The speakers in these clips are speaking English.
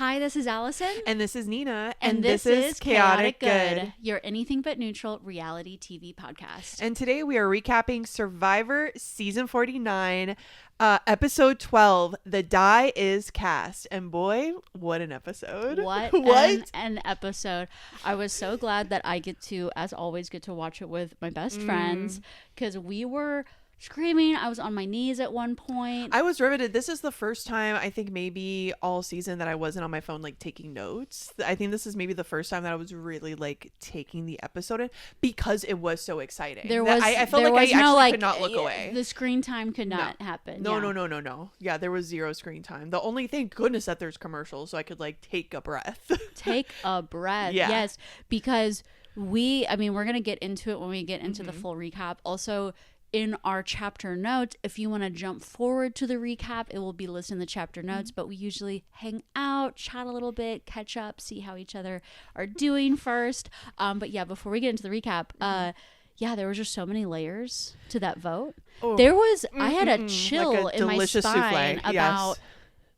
Hi, this is Allison. And this is Nina. And this is Chaotic Good, your anything but neutral reality TV podcast. And today we are recapping Survivor Season 49, Episode 12, The Die is Cast. And boy, what an episode. What an episode. I was so glad that I get to, as always, watch it with my best friends, because we were screaming. I was on my knees at one point. I was riveted. This is the first time, I think maybe all season, that I wasn't on my phone like taking notes. I think this is maybe the first time that I was really like taking the episode in, because it was so exciting. I felt like I actually could not look away. The screen time could not happen. No. Yeah, there was zero screen time. The only, thank goodness that there's commercials, so I could like take a breath. Take a breath. Yeah. Yes, because we're going to get into it when we get into the full recap. Also, in our chapter notes, if you want to jump forward to the recap, it will be listed in the chapter notes, but we usually hang out, chat a little bit, catch up, see how each other are doing first. But yeah, before we get into the recap, there was just so many layers to that vote. I had a chill like in my spine about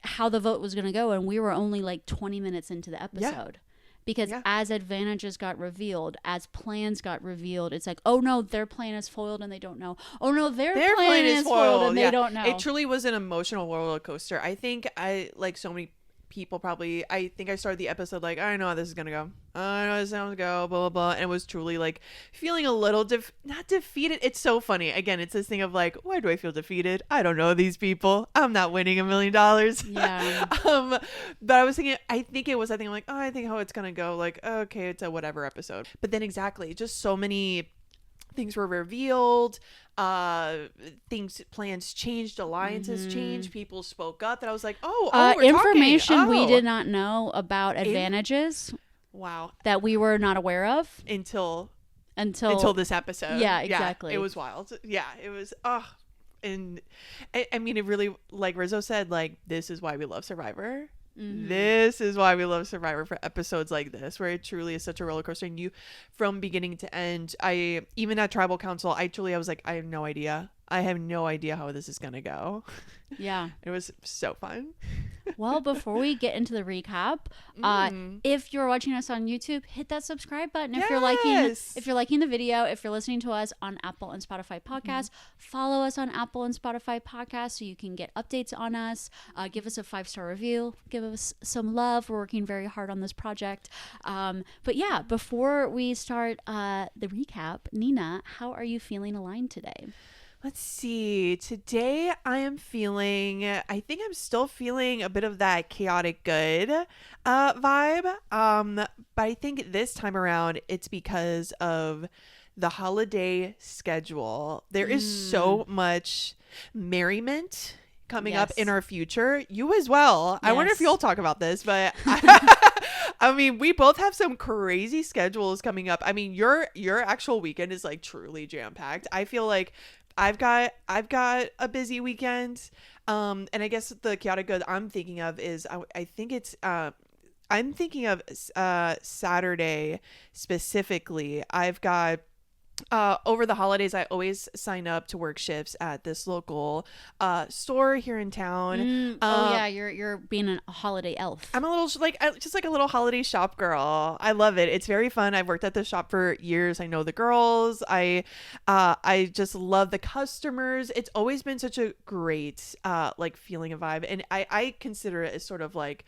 how the vote was going to go, and we were only like 20 minutes into the episode. Because as advantages got revealed, as plans got revealed, it's like, oh no, their plan is foiled and they don't know. Oh no, their plan is foiled and they don't know. It truly was an emotional roller coaster. I think like so many people probably, I think I started the episode like, I know how this is going to go. I know how this is going to go, blah, blah, blah. And it was truly like feeling a little, not defeated. It's so funny. Again, it's this thing of like, why do I feel defeated? I don't know these people. I'm not winning $1 million. Yeah. But I was thinking, I think I'm like, oh, I think how it's going to go. Like, okay, it's a whatever episode. But then exactly, just so many things were revealed, plans changed, alliances changed, people spoke up that I was like, we're information we did not know about advantages. Wow. That we were not aware of until this episode. Yeah, exactly. It was wild. Yeah, it was and I mean, it really, like Rizzo said, like, this is why we love Survivor. This is why we love Survivor, for episodes like this, where it truly is such a roller coaster, and you, from beginning to end, even at Tribal Council, I was like, I have no idea how this is gonna go. Yeah. It was so fun. Well, before we get into the recap, if you're watching us on YouTube, hit that subscribe button. If you're liking the video, if you're listening to us on Apple and Spotify podcasts, follow us on Apple and Spotify podcasts so you can get updates on us. Give us a 5-star review. Give us some love. We're working very hard on this project. But yeah, before we start the recap, Nina, how are you feeling aligned today? Let's see. Today I think I'm still feeling a bit of that chaotic good vibe. But I think this time around it's because of the holiday schedule. There is so much merriment coming up in our future. You as well. Yes. I wonder if you'll talk about this, but I mean, we both have some crazy schedules coming up. I mean, your actual weekend is like truly jam-packed. I feel like I've got a busy weekend, and I guess the chaotic good I'm thinking of is I think it's I'm thinking of Saturday specifically. I've got over the holidays, I always sign up to work shifts at this local store here in town. You're being a holiday elf. I'm a little just like a little holiday shop girl. I love it. It's very fun. I've worked at this shop for years. I know the girls. I just love the customers. It's always been such a great like feeling and vibe, and I consider it as sort of like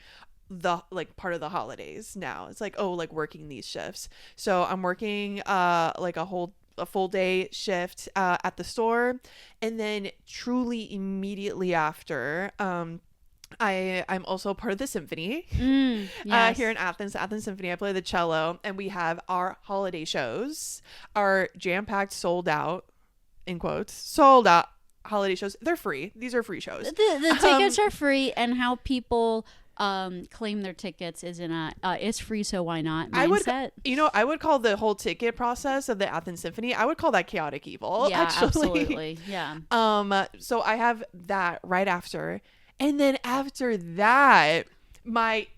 the part of the holidays now. It's like, like working these shifts. So I'm working like a full day shift at the store, and then truly immediately after I'm also part of the symphony here in Athens Symphony. I play the cello, and we have our holiday shows, our jam-packed, sold out holiday shows. They're free. These are free shows. The tickets are free, and how people claim their tickets is in it's free, so why not mindset. I would call the whole ticket process of the Athens Symphony, I would call that chaotic evil. Yeah, actually. Absolutely. Yeah. So I have that right after, and then after that, my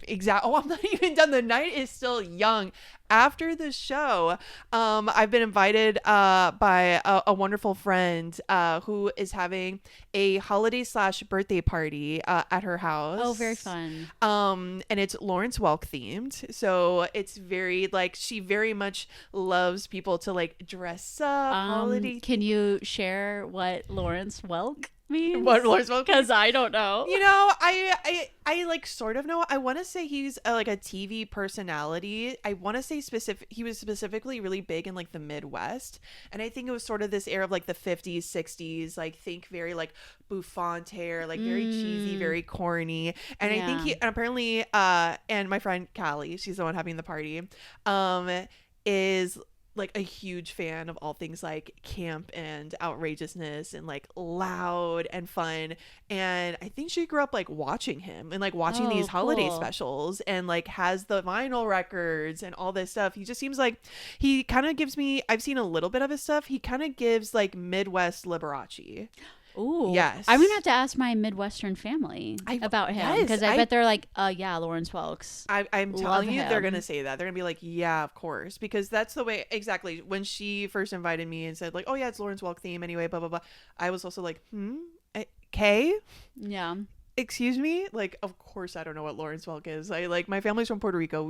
Exactly. Oh, I'm not even done. The night is still young. After the show, I've been invited by a wonderful friend who is having a holiday / birthday party at her house. Oh, very fun. And it's Lawrence Welk themed. So it's very like, she very much loves people to like dress up. Holiday. Can you share what Lawrence Welk means? What Lawrence Welk? Because I don't know. You know, I like sort of know. I want to say he's like a TV personality. I want to say he was specifically really big in like the Midwest, and I think it was sort of this era of like the 50s, 60s, like think very like bouffant hair, like very cheesy, very corny. And I think and apparently and my friend Callie, she's the one having the party, is like a huge fan of all things like camp and outrageousness and like loud and fun. And I think she grew up like watching him and like watching these holiday specials and like has the vinyl records and all this stuff. He just seems like he kind of gives me, I've seen a little bit of his stuff. He kind of gives like Midwest Liberace. Ooh. Yes. I'm going to have to ask my Midwestern family about him because I bet they're like, yeah, Lawrence Welks. I'm telling you, they're going to say that. They're going to be like, yeah, of course. Because that's the way, exactly. When she first invited me and said like, oh yeah, it's Lawrence Welk theme anyway, blah, blah, blah. I was also like, okay? Yeah. Excuse me? Like, of course I don't know what Lawrence Welk is. I like, my family's from Puerto Rico.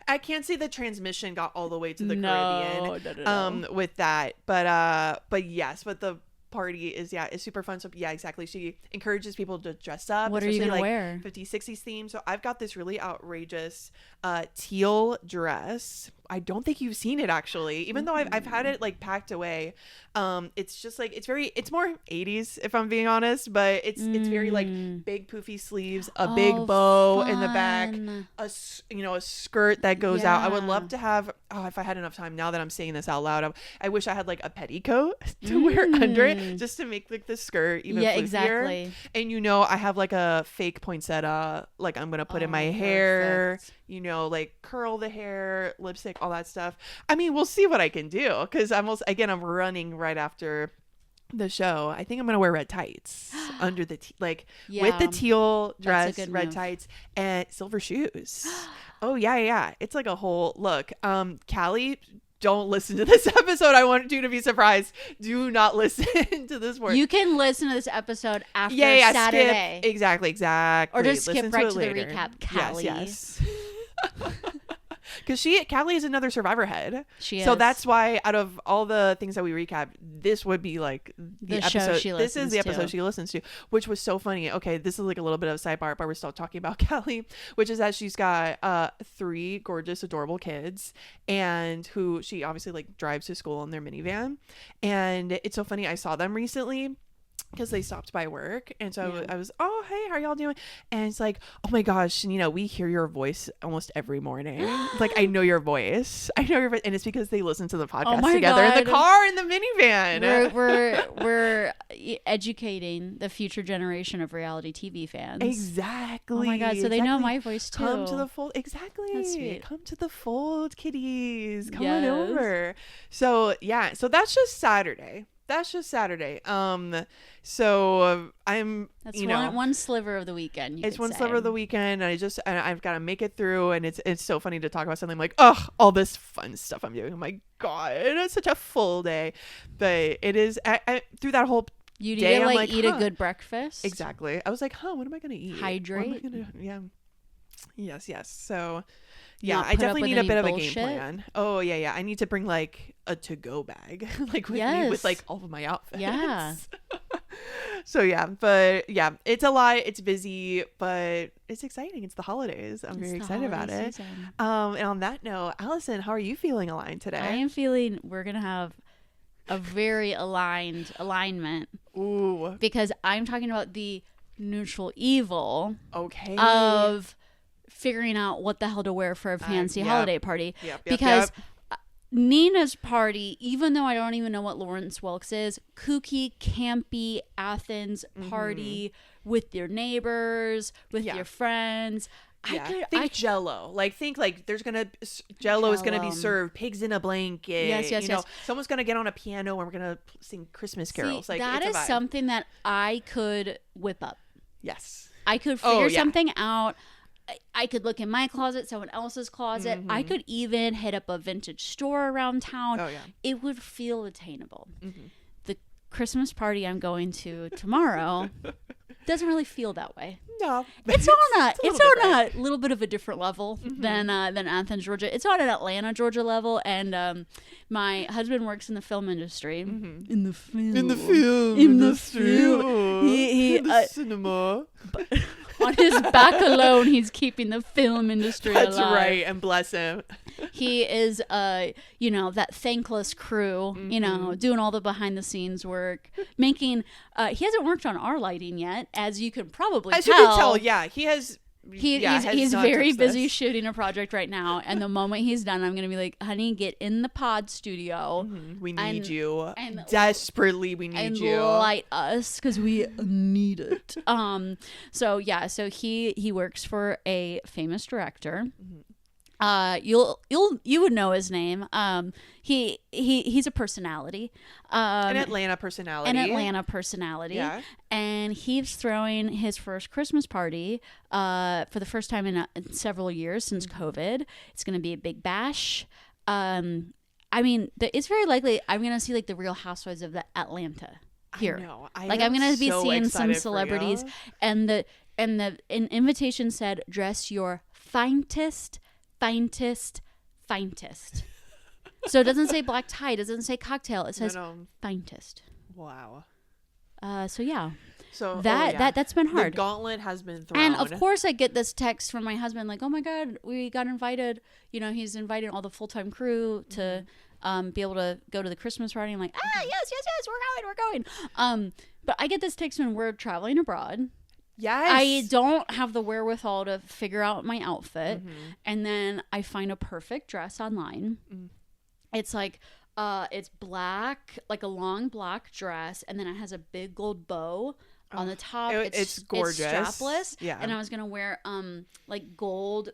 I can't say the transmission got all the way to the Caribbean no. With that. But yes, but the party is super fun. So yeah, exactly, she encourages people to dress up. What are you gonna like wear? 50s 60s theme. So I've got this really outrageous teal dress. I don't think you've seen it actually, even though I've had it like packed away. It's just like, it's more 80s if I'm being honest, but it's very like big poofy sleeves, a big bow in the back, a skirt that goes out. I would love to have, if I had enough time, now that I'm saying this out loud, I wish I had like a petticoat to wear under it just to make like the skirt even floofier. Exactly. And I have like a fake poinsettia like I'm gonna put in my hair, like curl the hair, lipstick, all that stuff. I mean, we'll see what I can do because I'm running right after the show. I think I'm gonna wear red tights under the with the teal dress, red move. Tights, and silver shoes. Oh yeah. It's like a whole look. Callie, don't listen to this episode. I want you to be surprised. Do not listen to this word. You can listen to this episode after Saturday. Skip. Exactly. Or just skip right to the recap, Callie. Yes. Because Callie is another Survivor head. She is. So that's why out of all the things that we recap, this would be like the episode. This is the episode she listens to, which was so funny. Okay, this is like a little bit of a sidebar, but we're still talking about Callie, which is that she's got 3 gorgeous, adorable kids, and who she obviously like drives to school in their minivan. And it's so funny. I saw them recently because they stopped by work, and so I was, oh hey, how are y'all doing? And it's like, oh my gosh, we hear your voice almost every morning. Like, I know your voice, and it's because they listen to the podcast together in the car, in the minivan. We're educating the future generation of reality TV fans. Exactly. Oh my god, so they know my voice too. Come to the fold. Exactly. That's sweet. Come to the fold, kiddies. Come on over. So yeah, so that's just Saturday. So I'm, that's one sliver of the weekend. It's one sliver of the weekend. And I've got to make it through. And it's so funny to talk about something like, all this fun stuff I'm doing. Oh my God, it's such a full day, but it is. I through that whole you day, need to eat a good breakfast. Exactly. I was like, what am I going to eat? Hydrate. Yes. So yeah, I definitely need a bit of a game plan. Oh yeah. I need to bring like a to-go bag, like with me with like all of my outfits. Yeah. So yeah, but yeah, it's a lot. It's busy, but it's exciting. It's the holidays. I'm very excited about it. And on that note, Allison, how are you feeling aligned today? I am feeling we're gonna have a very alignment. Ooh. Because I'm talking about the neutral evil. Okay. Of figuring out what the hell to wear for a fancy holiday party. Because Nina's party, even though I don't even know what Lawrence Welk's is, kooky, campy Athens party with your neighbors, with your friends. Think Jello. Think there's Jello is gonna be served. Pigs in a blanket. Yes. Someone's gonna get on a piano and we're gonna sing Christmas carols. That is something that I could whip up. Yes, I could figure something out. I could look in my closet, someone else's closet. I could even hit up a vintage store around town. Oh, yeah. It would feel attainable. The Christmas party I'm going to tomorrow doesn't really feel that way. No. It's on a little bit of a different level than Athens, Georgia. It's on an Atlanta, Georgia level, and my husband works in the film industry. In the film industry. In the cinema. On his back alone, he's keeping the film industry alive. That's right, and bless him. He is, that thankless crew, doing all the behind the scenes work, making. He hasn't worked on our lighting yet, as you could probably tell. As you can tell, yeah, he has. He's very busy shooting a project right now, and the moment he's done, I'm gonna be like, honey, get in the pod studio. We need you, and desperately we need you, and light us because we need it. So he works for a famous director. You would know his name. He's a personality. An Atlanta personality. Yeah. And he's throwing his first Christmas party for the first time in several years since COVID. It's going to be a big bash. It's very likely I'm going to see like the Real Housewives of Atlanta here. I know. I'm going to be seeing some celebrities, and the invitation said, dress your finest. So it doesn't say black tie, it doesn't say cocktail, it says finest. Wow. So that's been hard. The gauntlet has been thrown. And of course I get this text from my husband like, oh my god, we got invited. He's inviting all the full-time crew to be able to go to the Christmas party. I'm like, yes, we're going. But I get this text when we're traveling abroad. Yes. I don't have the wherewithal to figure out my outfit. And then I find a perfect dress online. It's like, it's black, like a long black dress. And then it has a big gold bow on the top. It's gorgeous. It's strapless. Yeah. And I was going to wear, like gold.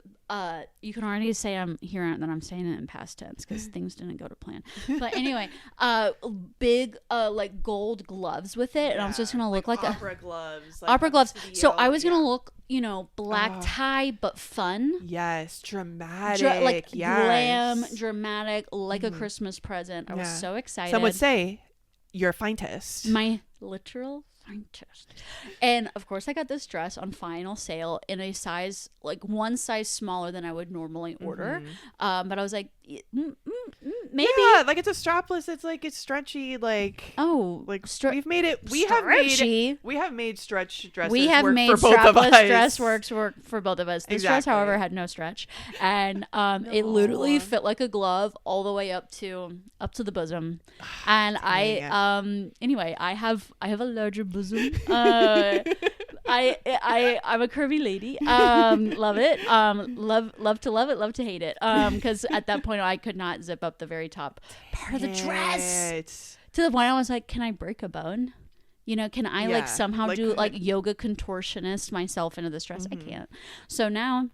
You can already say that I'm saying it in past tense because things didn't go to plan. But anyway, big, like gold gloves with it. And I was just going to look like opera gloves. Opera gloves. So I was going to look, black tie, but fun. Yes. Dramatic. Glam, dramatic, like a Christmas present. I was so excited. Some would say your finest. My literal finest. And of course I got this dress on final sale in a size, like one size smaller than I would normally order. But I was like, maybe. Yeah, like it's a strapless. It's like it's stretchy. Like we've made it. We have made stretch dresses. We have made strapless dress work for both of us. This dress, however, had no stretch, and it literally fit like a glove all the way up to the bosom. And anyway, I have a larger bosom. I'm a curvy lady. Love it. Love to love it. Love to hate it. Because at that point I could not zip up the very top part of the dress. To the point I was like, can I break a bone? Can I like somehow do like yoga contortionist myself into this dress? I can't. So now,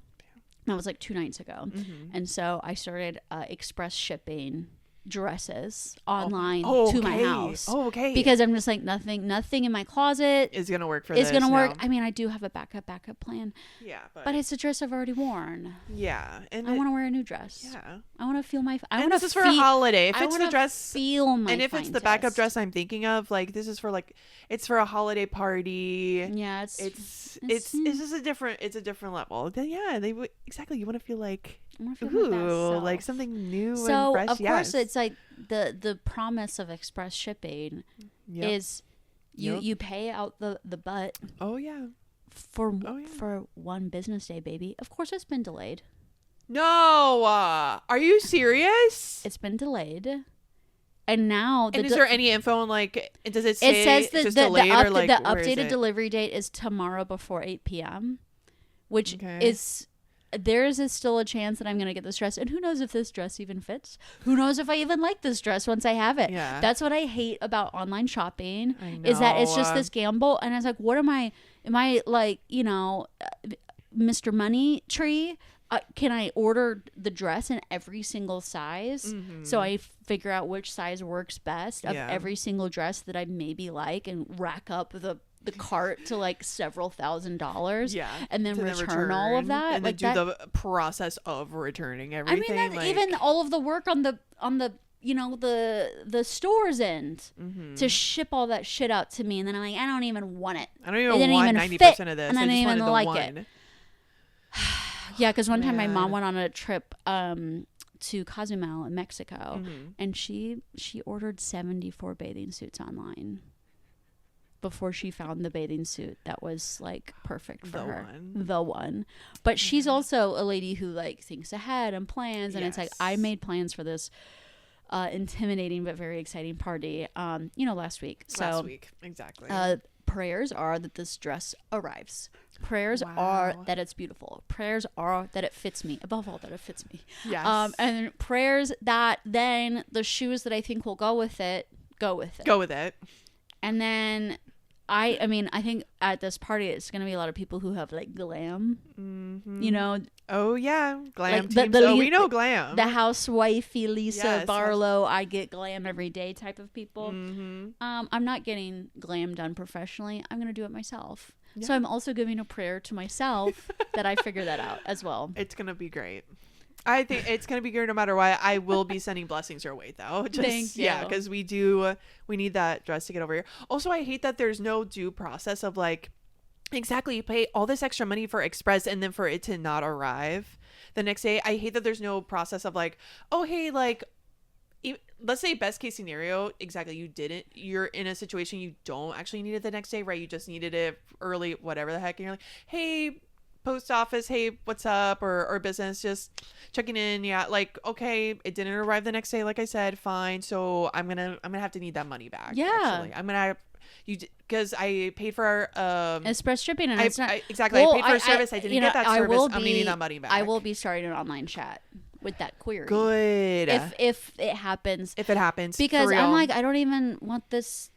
that was like 2 nights ago, and so I started express shipping dresses online to my house. Because I'm just like, nothing in my closet is gonna work for this. Is gonna work. Now. I mean, I do have a backup plan. Yeah, but it's a dress I've already worn. Yeah, and I want to wear a new dress. Yeah, I want to feel my. This is for a holiday. If it's the dress, feel my. And if it's the backup dress I'm thinking of, like this is for like it's for a holiday party. Yeah, it's just a different. It's a different level. Then exactly. You want to feel like. Like something new and fresh. So of course it's like the promise of express shipping is you pay out the butt. For 1 business day, baby. Of course it's been delayed. No, are you serious? It's been delayed. And now is there any info on like does it say it says just delayed or like the updated delivery date is tomorrow before 8 p.m. which is there is still a chance that I'm going to get this dress. And who knows if this dress even fits? Who knows if I even like this dress once I have it? Yeah. That's what I hate about online shopping is that it's just this gamble. And I was like, what am I like, Mr. Money Tree? Can I order the dress in every single size? So I figure out which size works best of every single dress that I maybe like and rack up the the cart to like several $1,000s. Yeah. And then return all of that. And like then do the process of returning everything. I mean, even all of the work on the the store's end to ship all that shit out to me, and then I'm like, I don't even want it. I don't even want 90% of this. And I didn't even like it. Yeah, because one time my Man. mom went on a trip to Cozumel in Mexico, and she ordered 74 bathing suits online before she found the bathing suit that was like perfect for her. The one. But she's also a lady who like thinks ahead and plans, and it's like, I made plans for this intimidating but very exciting party last week. Exactly. Prayers are that this dress arrives. Prayers are that it's beautiful. Prayers are that it fits me. Above all, that it fits me. Yes. And prayers that then the shoes that I think will go with it. Go with it. And then I think at this party it's going to be a lot of people who have like glam. Oh yeah, glam like teams. We know glam. The housewifey Lisa Barlow, I get glam every day type of people. I'm not getting glam done professionally. I'm going to do it myself. Yeah. So I'm also giving a prayer to myself that I figure that out as well. It's going to be great. I think it's going to be great no matter what. I will be sending blessings your way though. Thank you. Yeah, because we need that dress to get over here. Also, I hate that there's no due process of like, exactly, you pay all this extra money for express and then for it to not arrive the next day. I hate that there's no process of like, oh, hey, like, let's say best case scenario, exactly, you're in a situation you don't actually need it the next day, right? You just needed it early, whatever the heck. And you're like, hey, post office, hey, what's up? Or business, just checking in. Yeah, like, okay, it didn't arrive the next day, like I said, fine. So I'm gonna have to need that money back. Yeah. Actually. I'm gonna because I paid for express shipping, and it's not exactly. Well, I paid for a service. I didn't get that service. I'm gonna need that money back. I will be starting an online chat with that query. Good. If it happens. Because I'm like, I don't even want this.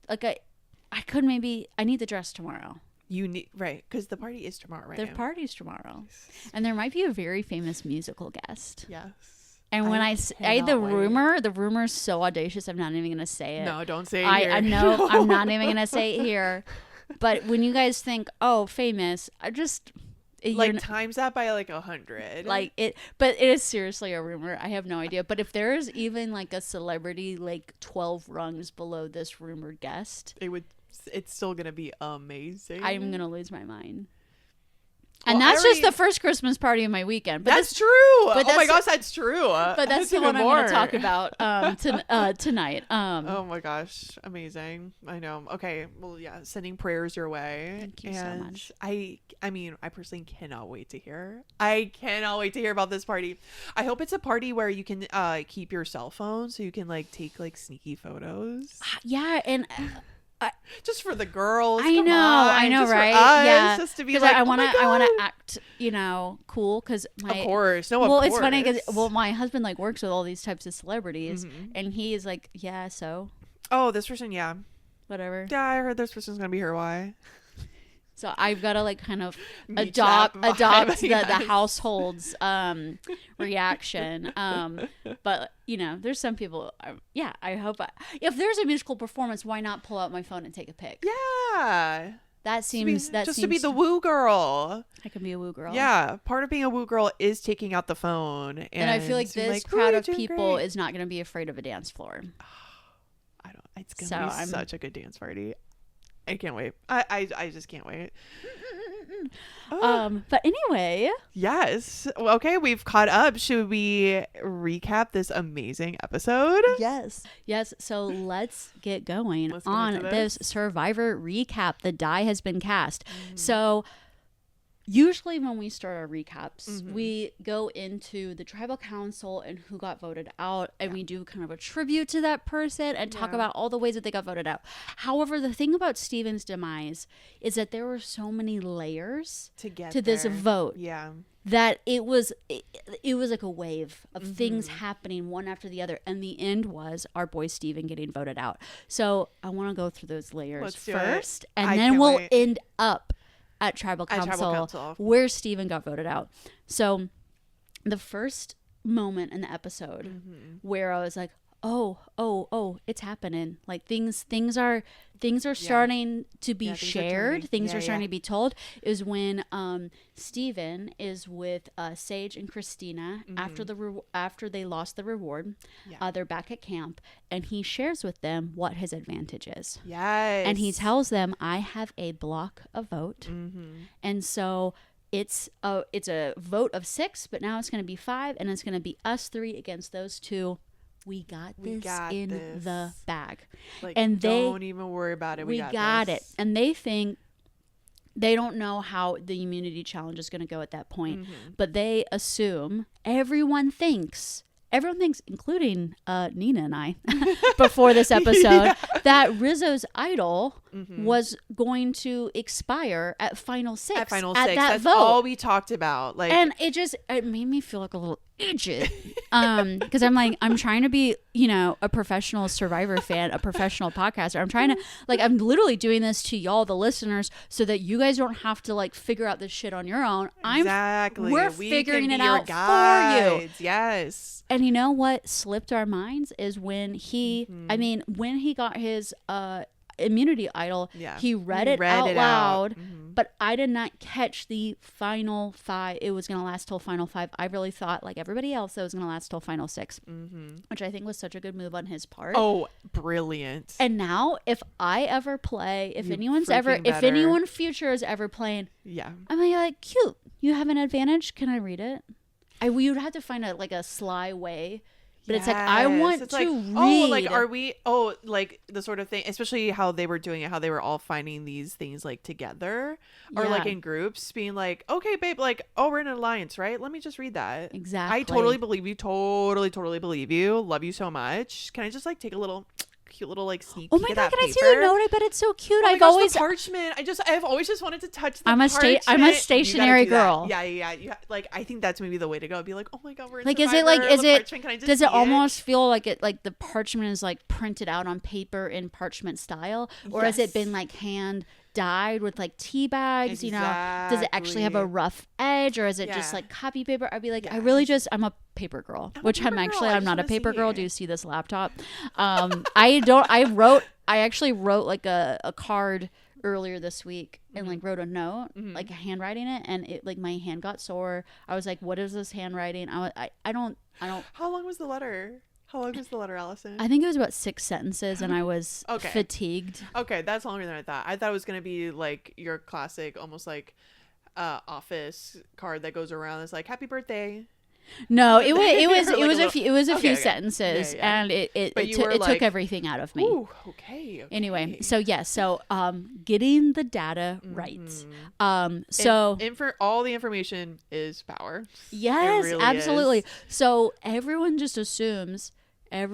Like I could maybe. I need the dress tomorrow. You need, right, because the party is tomorrow, right? The party's tomorrow, and there might be a very famous musical guest. Yes. And when the rumor's so audacious, I'm not even gonna say it. No, don't say it here. I know I'm not even gonna say it here. But when you guys think, oh, famous, I just like times that by like 100. Like it, but it is seriously a rumor. I have no idea. But if there is even like a celebrity like 12 rungs below this rumored guest, it's still gonna be amazing. I'm gonna lose my mind. And that's just the first Christmas party of my weekend. But that's true. But oh my gosh, that's true. But that's the one I'm going to talk about tonight. Oh my gosh, amazing. I know. Okay, well, yeah, sending prayers your way. Thank you so much. I mean, I personally cannot wait to hear. I cannot wait to hear about this party. I hope it's a party where you can keep your cell phone so you can like take like sneaky photos. Yeah, and just for the girls. I know, just right? For us, yeah, just to be like, I want to act, cool. Because of course, it's funny because my husband like works with all these types of celebrities, and he is like, yeah, so. Oh, this person, yeah. Whatever. Yeah, I heard this person's gonna be here. Why? So I've got to like kind of adopt the household's reaction. But there's some people. I hope if there's a musical performance, why not pull out my phone and take a pic? Yeah, that seems to be the woo girl. I can be a woo girl. Yeah, part of being a woo girl is taking out the phone, and I feel like this crowd of people is not going to be afraid of a dance floor. It's gonna be such a good dance party. I can't wait. I just can't wait. But anyway. Yes. Okay, we've caught up. Should we recap this amazing episode? Yes. So let's get going on this Survivor recap. The die has been cast. So usually when we start our recaps, we go into the tribal council and who got voted out, and we do kind of a tribute to that person and talk about all the ways that they got voted out. However, the thing about Steven's demise is that there were so many layers to this vote. Yeah. That it was like a wave of things happening one after the other, and the end was our boy Steven getting voted out. So I want to go through those layers first, and then we'll end up at Tribal Council, where Steven got voted out. So the first moment in the episode where I was like, oh, it's happening. Like things are starting to be shared. Things are starting to be told. Is when Steven is with Sage and Christina after they lost the reward. They're back at camp, and he shares with them what his advantage is. Yes. And he tells them, I have a block of vote. And so it's a vote of 6, but now it's going to be 5, and it's going to be us 3 against those 2. We got this in the bag. Like, and they don't even worry about it. We got this. it. And they think, they don't know how the immunity challenge is going to go at that point, but they assume, everyone thinks, including Nina and I, before this episode, that Rizzo's idol was going to expire at Final 6. At Final at 6. That That's vote. all we talked about. Like, and it made me feel like a little idiot. Because I'm trying to be, a professional Survivor fan, a professional podcaster. I'm literally doing this to y'all, the listeners, so that you guys don't have to figure out this shit on your own. We're figuring it out for you. Yes. And you know what slipped our minds is when he got his immunity idol, he read it out loud, but I did not catch the final 5. It was going to last till final 5. I really thought, like everybody else, it was going to last till final 6, which I think was such a good move on his part. Oh, brilliant. And now if I ever play, if anyone future is ever playing, I'm like, cute, you have an advantage, can I read it? We would have to find a sly way. But it's I want to read. Like the sort of thing, especially how they were doing it, how they were all finding these things together or in groups, being like, okay, babe, we're in an alliance, right? Let me just read that. Exactly. I totally believe you. Totally believe you. Love you so much. Can I just take a little cute little sneak peek at that paper? Can I see the note? I bet it's so cute. I've always parchment. I've always just wanted to touch the parchment. I'm a stationary girl. Yeah. I think that's maybe the way to go. Be like, oh my god, we're in does it almost feel like it the parchment is printed out on paper in parchment style, or has it been hand dyed with tea bags? Exactly. Does it actually have a rough edge, or is it just copy paper? I'd be like, I'm a paper girl, I'm not a paper girl. Do you see this laptop? I actually wrote a card earlier this week and wrote a note, handwriting it, and it my hand got sore. I was like, what is this handwriting? I don't. How long was the letter? Allison? I think it was about 6 sentences, and I was fatigued. Okay, that's longer than I thought. I thought it was going to be your classic, almost office card that goes around. It's happy birthday. No, it was a few sentences, and it took everything out of me. Ooh, okay. Anyway, so getting the data right. All the information is power. Yes, really absolutely. Is. So everyone just assumes that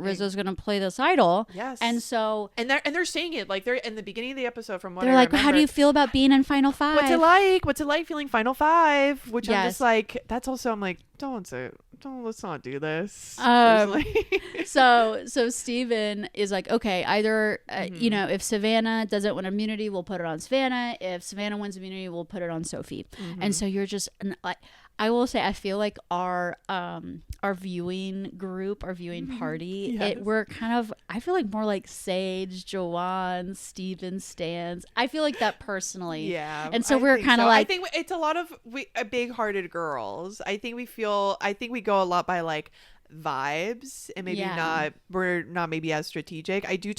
Rizzo's going to play this idol. Yes. And so they're saying it they're in the beginning of the episode from what they're I remember. How do you feel about being in Final 5? What's it like feeling Final 5? Which I'm just that's also, I'm like, let's not do this. So Steven is like, okay, either if Savannah doesn't win immunity, we'll put it on Savannah. If Savannah wins immunity, we'll put it on Sophie. And so you're just I will say, I feel like our viewing group, our viewing party, we're kind of, I feel more like Sage, Joanne, Steven, Stans. I feel like that personally. Yeah. And so we're kind of I think it's a lot of big-hearted girls. I think we go a lot by vibes, and maybe we're not maybe as strategic. I do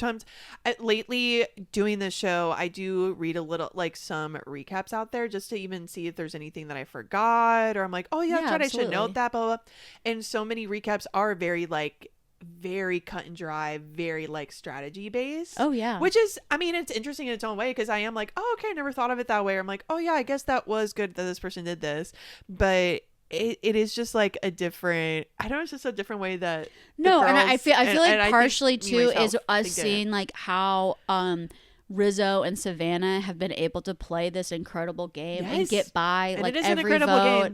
lately doing this show, I do read a little some recaps out there just to even see if there's anything that I forgot, or I'm like, oh yeah, I should note that, blah, blah. And so many recaps are very very cut and dry, very strategy based. Oh yeah. Which is, it's interesting in its own way, because I am oh, okay, I never thought of it that way. Or I'm like, oh yeah, I guess that was good that this person did this, but it is just a different, I don't know, it's just a different way that and I feel like partially too is us seeing how Rizzo and Savannah have been able to play this incredible game and get by every vote,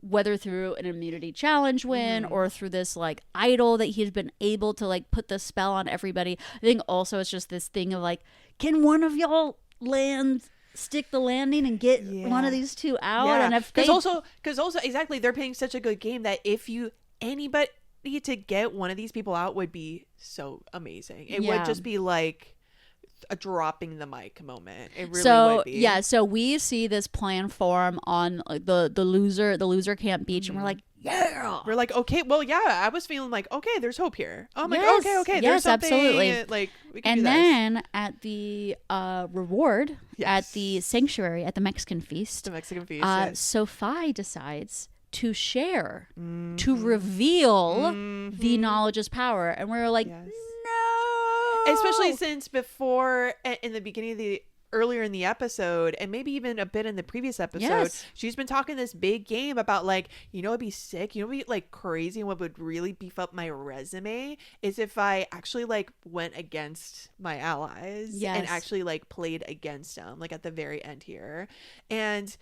whether through an immunity challenge win or through this idol that he's been able to put the spell on everybody. I think also it's just this thing of can one of y'all stick the landing and get one of these 2 out? And if because also exactly, they're playing such a good game that if to get one of these people out would be so amazing. It Yeah. would just be like a dropping the mic moment. It really So would be. yeah, so we see this plan form on like, the loser camp beach, and we're like, yeah, We're like, okay, well, yeah, I was feeling like, okay, there's hope here. I'm like, Yes, okay, there's yes, something, absolutely. like, we can And do this. then at the reward Yes. at the sanctuary at the Mexican feast, The Mexican feast, yes. Sophie decides to share, to reveal the knowledge is power, and we're like, Yes. no, Especially since before, in the beginning of the earlier in the episode, and maybe even a bit in the previous episode, Yes. she's been talking this big game about like, it'd be sick, it'd be like crazy, and what would really beef up my resume is if I actually like went against my allies Yes. and actually like played against them, like at the very end here. And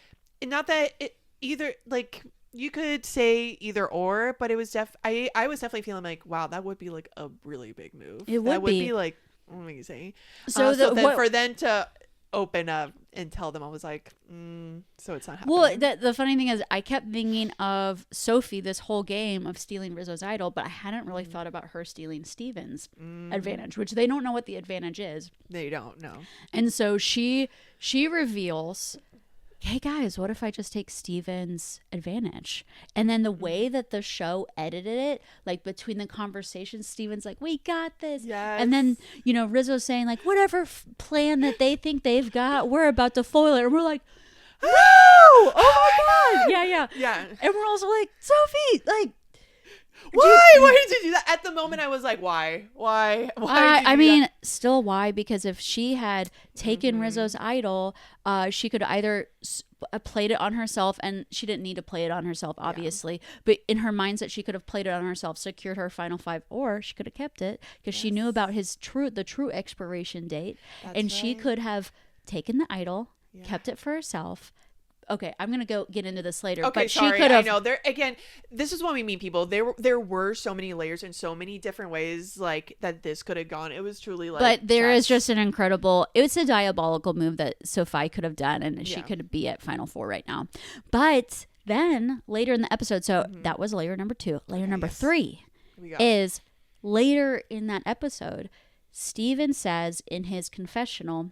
not that it either, like, you could say either or, but it was I was definitely feeling like, wow, that would be like a really big move. It would that would be. be like amazing. So For them to open up and tell them, I was like, so it's not happening. Well, the funny thing is, I kept thinking of Sophie this whole game of stealing Rizzo's idol, but I hadn't really thought about her stealing Steven's advantage, which they don't know what the advantage is. They don't know. And so she reveals, hey guys, what if I just take Steven's advantage? And then the way that the show edited it, like between the conversations, Steven's like, we got this. Yes. And then, Rizzo's saying like, whatever plan that they think they've got, we're about to foil it. And we're like, no! Oh my God. Yeah. Yeah. And we're also like, Sophie, like, Why did you do that? At the moment, I was like, why? I mean, still why? Because if she had taken Rizzo's idol, she could either played it on herself, and she didn't need to play it on herself, obviously. But in her mindset, she could have played it on herself, secured her final 5, or she could have kept it because she knew about the true expiration date, and she could have taken the idol, kept it for herself. Okay, I'm gonna go get into this later. Okay, but sorry. she could have. I know. This is when we meet people. There were so many layers and so many different ways like that this could have gone. It was truly like. But there is just an incredible. It's a diabolical move that Sophie could have done, and she could be at Final 4 right now. But then later in the episode, so that was layer number 2. Layer number 3 is later in that episode. Steven says in his confessional,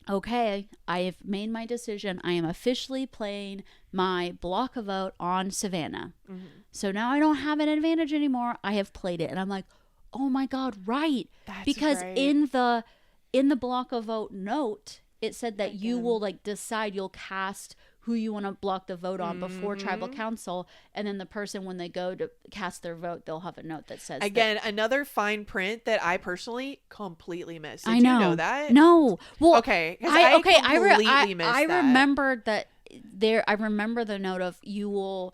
okay, I have made my decision. I am officially playing my block of vote on Savannah. So now I don't have an advantage anymore. I have played it. And I'm like, oh my God, right. Because in the block of vote note, it said that you will like decide, you'll cast who you want to block the vote on before tribal council, and then the person, when they go to cast their vote, they'll have a note that says another fine print that I personally completely missed. Did you know that? No. Well, okay. I remembered that there. I remember the note of you will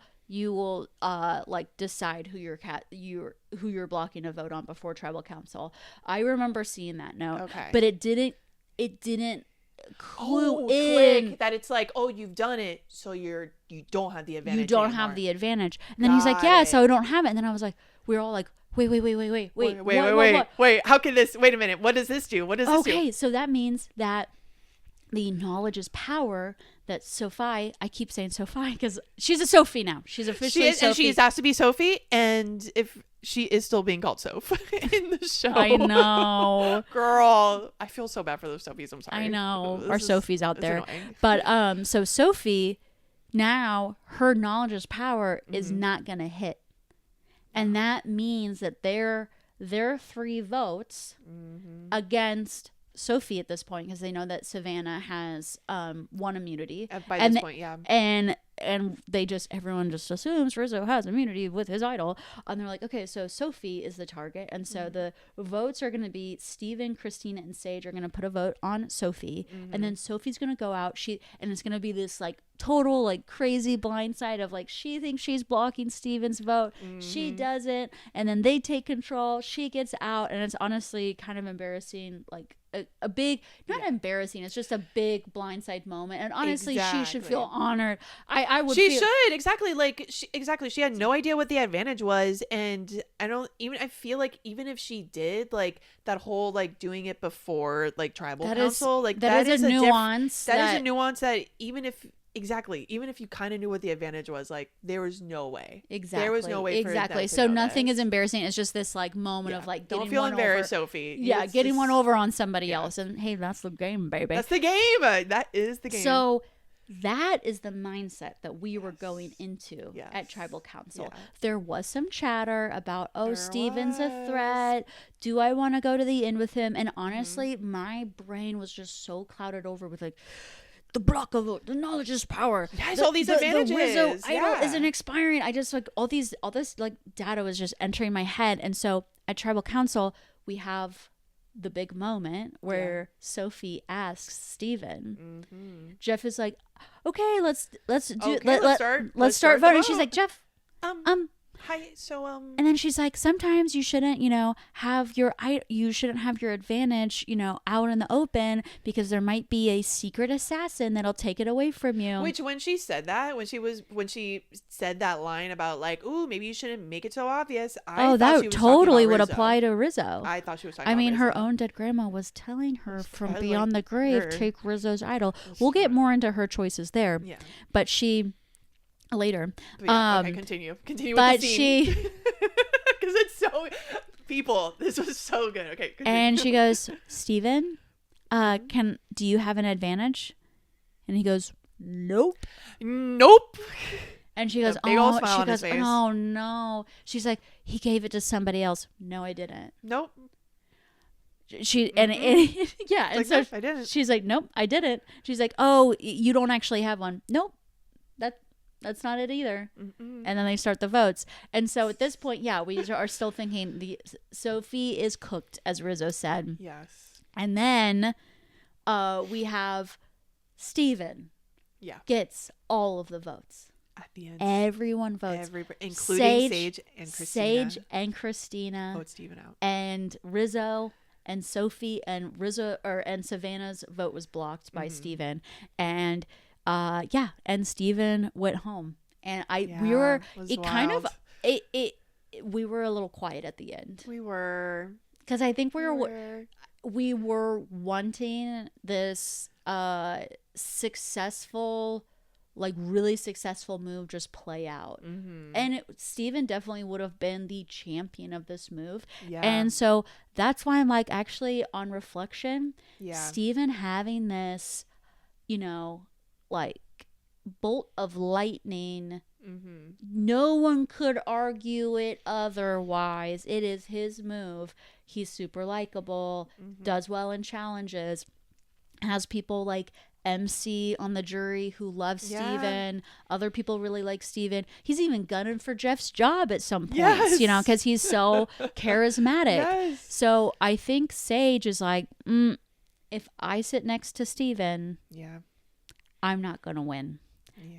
like decide who you're blocking a vote on before tribal council. I remember seeing that note. Okay. But it didn't clue in that it's like, oh, you've done it, so you don't have the advantage. You don't anymore. have the advantage. And then he's like, yeah, so I don't have it. And then I was like, we're all like, wait. How can this? Wait a minute. What does this do? What does this do? Okay, so that means that the knowledge is power. That Sophie, I keep saying Sophie because she's a Sophie now. She's officially Sophie. And she has to be Sophie, and if she is still being called Soph in the show. I know. Girl, I feel so bad for those Sophies. I'm sorry. I know. Our Sophies out there. Annoying. But so Sophie, now her knowledge is power is not going to hit. And that means that their 3 votes against Sophie at this point, because they know that Savannah has 1 immunity. By this point, yeah. And everyone just assumes Rizzo has immunity with his idol. And they're like, okay, so Sophie is the target. And so the votes are going to be Steven, Christina, and Sage are going to put a vote on Sophie. And then Sophie's going to go out. And it's going to be this like total like crazy blindside of like, she thinks she's blocking Steven's vote. She doesn't. And then they take control. She gets out. And it's honestly kind of embarrassing, like a big, not embarrassing, it's just a big blindside moment. And honestly, she should feel honored. I would. She should, exactly. Like she had no idea what the advantage was, and I feel like even if she did, like that whole like doing it before like tribal council, like that is a nuance. That is a nuance that even if Exactly. Even if you kind of knew what the advantage was, like, there was no way. Exactly. There was no way for them to So know nothing this. is embarrassing. It's just this like moment of like don't getting feel one embarrassed, over. Sophie. Yeah, It's getting just, one over on somebody else, and hey, that's the game, baby. That's the game. That is the game. So that is the mindset that we were going into at Tribal Council. Yeah. There was some chatter about, There Steven's a was. threat. Do I want to go to the inn with him? And honestly, my brain was just so clouded over with like, the block of the knowledge is power. Yes, all these advantages. The Rizzo idol isn't expiring. I just like all this like data was just entering my head. And so at Tribal Council, we have the big moment where Sophie asks Steven. Jeff is like, okay, let's start voting. She's like, Jeff, hi. So and then she's like, sometimes you shouldn't, have your advantage, out in the open because there might be a secret assassin that'll take it away from you. Which when she said that, when she said that line about like, ooh, maybe you shouldn't make it so obvious. That totally would apply to Rizzo. I thought she was talking about Rizzo. Her own dead grandma was telling her from beyond the grave, take Rizzo's idol. We'll get more into her choices there. Yeah. But she later. Okay, continue with the scene. Because it's so people. This was so good. Okay, continue. And she goes, Steven, do you have an advantage? And he goes, nope. And she goes, oh no. She's like, he gave it to somebody else. No, I didn't. Nope. And so I didn't. She's like, nope, I didn't. She's like, oh, you don't actually have one. Nope. That's not it either. And then they start the votes. And so at this point, we are still thinking Sophie is cooked, as Rizzo said. Yes. And then we have Steven gets all of the votes. At the end. Everyone votes. Including Sage and Christina. Sage and Christina. Vote Steven out. And Rizzo and Sophie and and Savannah's vote was blocked by Steven. And and Steven went home, and we were a little quiet at the end. We were, because I think we were wanting this successful, like really successful move just play out, and Steven definitely would have been the champion of this move, and so that's why I'm like, actually on reflection, Steven having this, like bolt of lightning, no one could argue it otherwise. It is his move. He's super likable, does well in challenges, has people like MC on the jury who love Steven. Other people really like Steven. He's even gunning for Jeff's job at some points, because he's so charismatic. So I think Sage is like, if I sit next to Steven, I'm not going to win.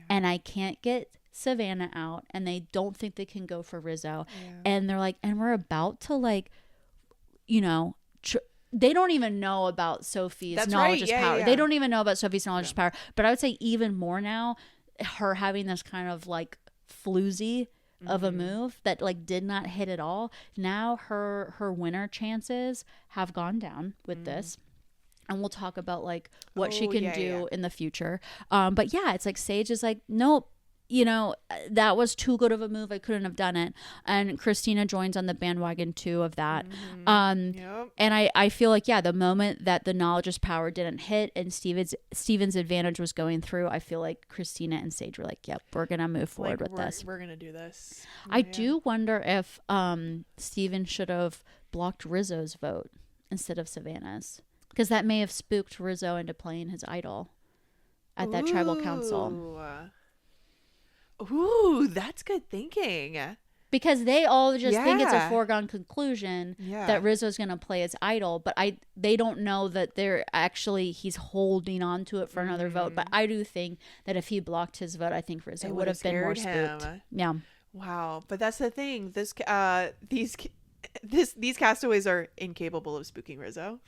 And I can't get Savannah out, and they don't think they can go for Rizzo. And they're like, and we're about to like, they don't even know about Sophie's knowledge is power. They don't even know about Sophie's knowledge is power. But I would say even more now, her having this kind of like floozy of a move that like did not hit at all. Now her winner chances have gone down with this. And we'll talk about like what she can do in the future. But it's like Sage is like, nope, that was too good of a move. I couldn't have done it. And Christina joins on the bandwagon too of that. And I feel like, the moment that the knowledge is power didn't hit and Steven's advantage was going through, I feel like Christina and Sage were like, yep, we're going to move forward with this. We're going to do this. I do wonder if Steven should have blocked Rizzo's vote instead of Savannah's. Because that may have spooked Rizzo into playing his idol at that Tribal Council. Ooh, that's good thinking. Because they all just think it's a foregone conclusion that Rizzo's going to play his idol. But they don't know that he's holding on to it for another vote. But I do think that if he blocked his vote, I think Rizzo would have been more spooked. Yeah. Wow. But that's the thing. These castaways are incapable of spooking Rizzo.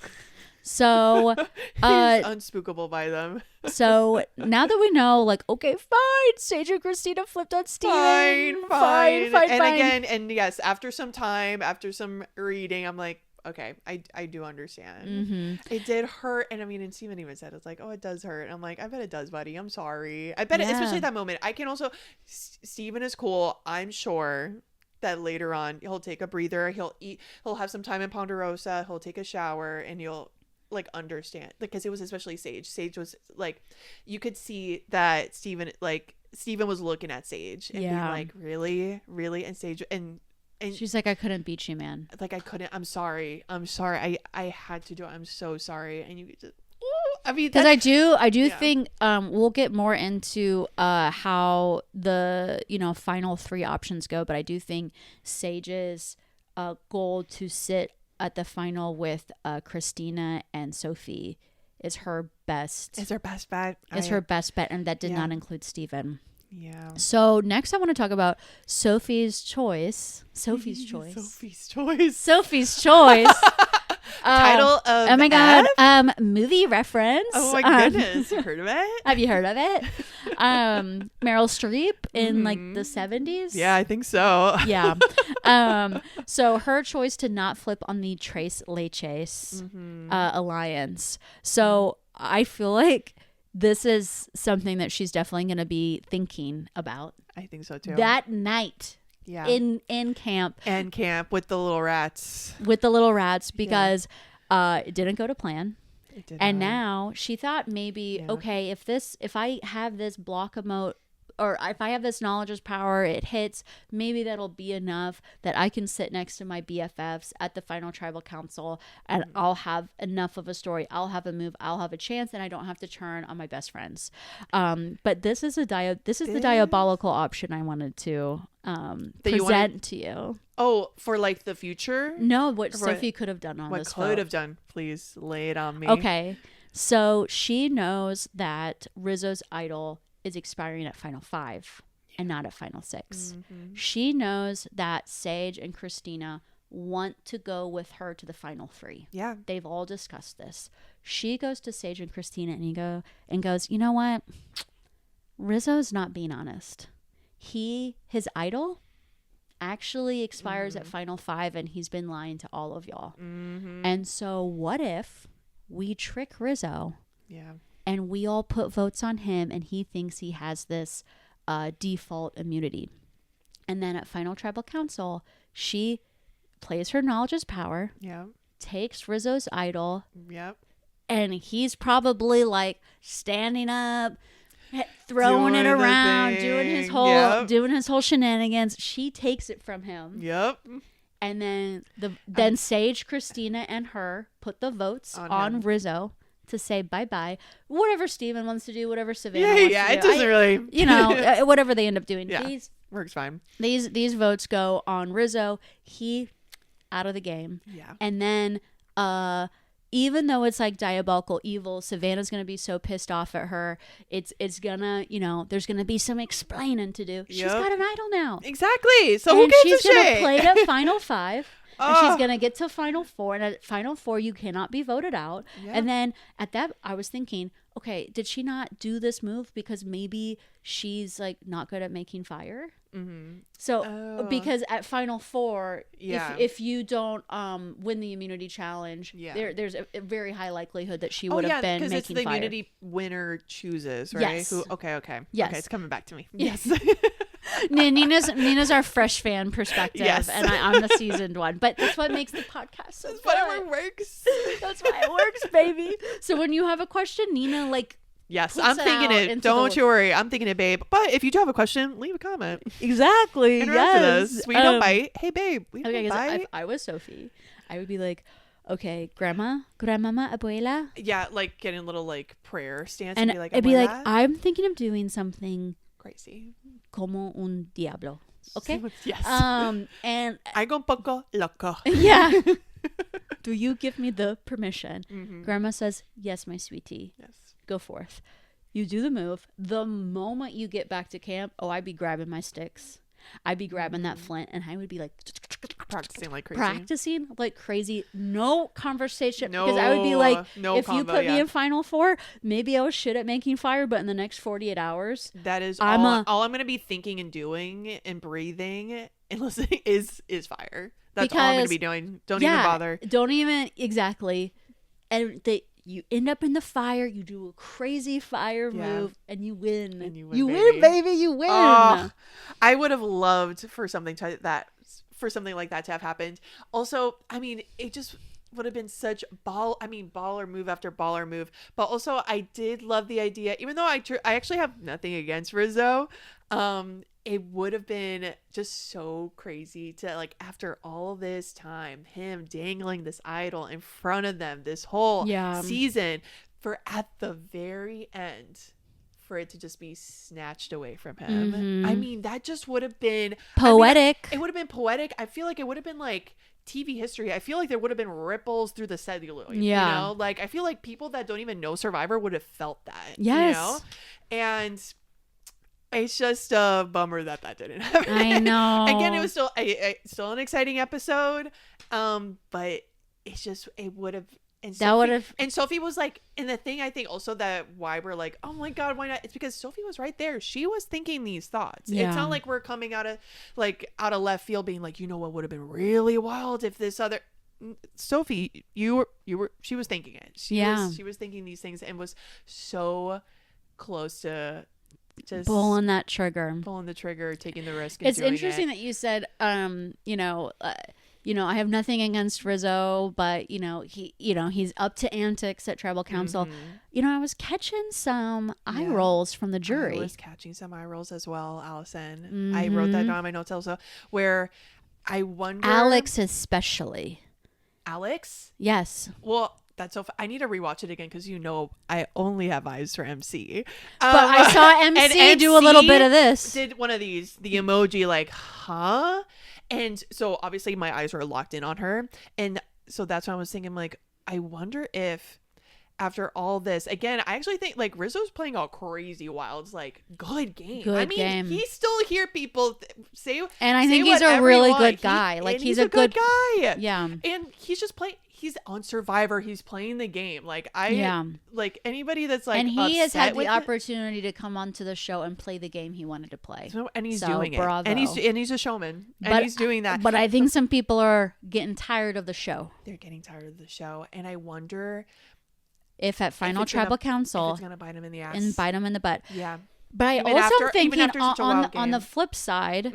So he's unspookable by them. So now that we know, like, okay, fine, Sage and Christina flipped on Steven. Fine. Again, and yes, after some time, after some reading, I'm like, okay. I do understand. It did hurt. And I mean, and Steven even said, it's like, oh, it does hurt. And I'm like, I bet it does, buddy. I'm sorry. I bet especially that moment. I can also, Steven is cool. I'm sure that later on he'll take a breather. He'll have some time in Ponderosa. He'll take a shower and you'll like understand, because it was especially Sage was like, you could see that Steven was looking at Sage and being like, really, and Sage and she's like, I couldn't beat you, man. Like, I couldn't. I'm sorry. I had to do it. I'm so sorry. And you just, I mean, because I do think we'll get more into how the final 3 options go, but I do think Sage's goal to sit at the final with Christina and Sophie is her best. Is her best bet. Her best bet, and that did not include Steven. Yeah. So next I want to talk about Sophie's choice. Sophie's choice. Title of oh my god, movie reference. Oh my goodness, you heard of it? Have you heard of it? Meryl Streep in like the 70s. Yeah, I think so. Yeah. So her choice to not flip on the Tres Leches alliance. So I feel like this is something that she's definitely going to be thinking about. I think so too. That night. Yeah. In camp. And camp with the little rats. Because it didn't go to plan. It did and not. Now she thought maybe, okay, if I have this block emote, or if I have this knowledge is power, it hits, maybe that'll be enough that I can sit next to my BFFs at the final tribal council and I'll have enough of a story. I'll have a move. I'll have a chance, and I don't have to turn on my best friends. But this is the diabolical option I wanted to present to you. Oh, for like the future? No, what Sophie could have done on this vote. What could have done? Please lay it on me. Okay. So she knows that Rizzo's idol is expiring at Final 5 and not at Final 6. She knows that Sage and Christina want to go with her to the Final 3. Yeah. They've all discussed this. She goes to Sage and Christina and goes, you know what? Rizzo's not being honest. His idol actually expires at Final 5, and he's been lying to all of y'all. And so what if we trick Rizzo? Yeah. And we all put votes on him, and he thinks he has this default immunity. And then at Final Tribal Council, she plays her knowledge as power. Yeah. Takes Rizzo's idol. Yep. And he's probably like standing up, throwing it around, doing his whole shenanigans. She takes it from him. Yep. And then Sage, Christina, and her put the votes on Rizzo to say bye-bye. Whatever Steven wants to do, whatever Savannah wants to do. It doesn't really... whatever they end up doing. Yeah, works fine. These votes go on Rizzo. He out of the game. Yeah. And then even though it's like diabolical evil, Savannah's going to be so pissed off at her. It's going to, there's going to be some explaining to do. She's got an idol now. Exactly. So who gives a shit? She's going to play it at Final 5. And she's going to get to Final 4. And at Final 4, you cannot be voted out. Yep. And then at that, I was thinking, okay, did she not do this move because maybe she's like not good at making fire? So because at Final 4, if you don't win the immunity challenge, there's a very high likelihood that she would have been making fire. Because it's the immunity winner chooses, right? Yes. Okay. Yes. Okay, it's coming back to me. Yes. Nina's our fresh fan perspective, and I'm the seasoned one. But that's what makes the podcast so good. That's why it works. That's why it works, baby. So when you have a question, Nina, like, yes, I'm thinking it. Don't you worry. I'm thinking it, babe. But if you do have a question, leave a comment. Exactly. Interact with us. We don't bite. Hey, babe. We don't bite. If I was Sophie, I would be like, okay, grandmama, abuela. Yeah, like getting a little like prayer stance. And be like, it'd be like, I'm thinking of doing something crazy. Como un diablo. Okay? Yes. And I go un poco loco. Yeah. Do you give me the permission? Grandma says, yes, my sweetie. Yes. Go forth. You do the move. The moment you get back to camp, I'd be grabbing my sticks. I'd be grabbing that flint, and I would be like practicing like crazy. No conversation. Because I would be like, if you put me in Final 4, maybe I was shit at making fire, but in the next 48 hours, that is all I'm gonna be thinking and doing and breathing and listening is fire. That's all I'm going to be doing. Don't even bother. Don't even, exactly. And you end up in the fire, you do a crazy fire move, and you win. And you win, baby. You win. Oh, I would have loved for something like that to have happened. Also, I mean, it just would have been such baller move after baller move. But also, I did love the idea, even though I actually have nothing against Rizzo. It would have been just so crazy to, like, after all this time, him dangling this idol in front of them this whole season, for at the very end for it to just be snatched away from him. Mm-hmm. I mean, that just would have been poetic. It would have been poetic. I feel like it would have been like TV history. I feel like there would have been ripples through the celluloid. Yeah. You know, like, I feel like people that don't even know Survivor would have felt that. Yes. You know? And it's just a bummer that didn't happen. I know. Again, it was still an exciting episode, but it's just, it would have. And Sophie was like, and the thing I think also that why we're like, oh my God, why not? It's because Sophie was right there. She was thinking these thoughts. Yeah. It's not like we're coming out of left field being like, you know what would have been really wild if this other. Sophie, she was thinking it. She was thinking these things and was so close to just pulling the trigger, taking the risk. It's interesting that you said, I have nothing against Rizzo, but he's up to antics at Tribal Council. Mm-hmm. I was catching some eye rolls from the jury. I was catching some eye rolls as well, Allison. Mm-hmm. I wrote that down on my notes also, where I wonder, Alex especially. Alex? Yes. Well, that's so I need to rewatch it again because I only have eyes for MC. But I saw MC do a little bit of this. Did one of these, the emoji, like, huh? And so obviously my eyes were locked in on her. And so that's why I was thinking, like, I wonder if after all this, again, I actually think like Rizzo's playing a crazy wild, like, good game. He's still here, people say. And I think he's a really good guy. Like, he's a good guy. Yeah. And he's just playing. He's on Survivor. He's playing the game. Like, like anybody that's like, and he has had the opportunity to come onto the show and play the game he wanted to play. And he's doing it. And he's a showman. And he's doing that. But I think some people are getting tired of the show. They're getting tired of the show. And I wonder if at Final Tribal Council, it's going to bite him in the ass. And bite him in the butt. Yeah. But I also thinking on the flip side,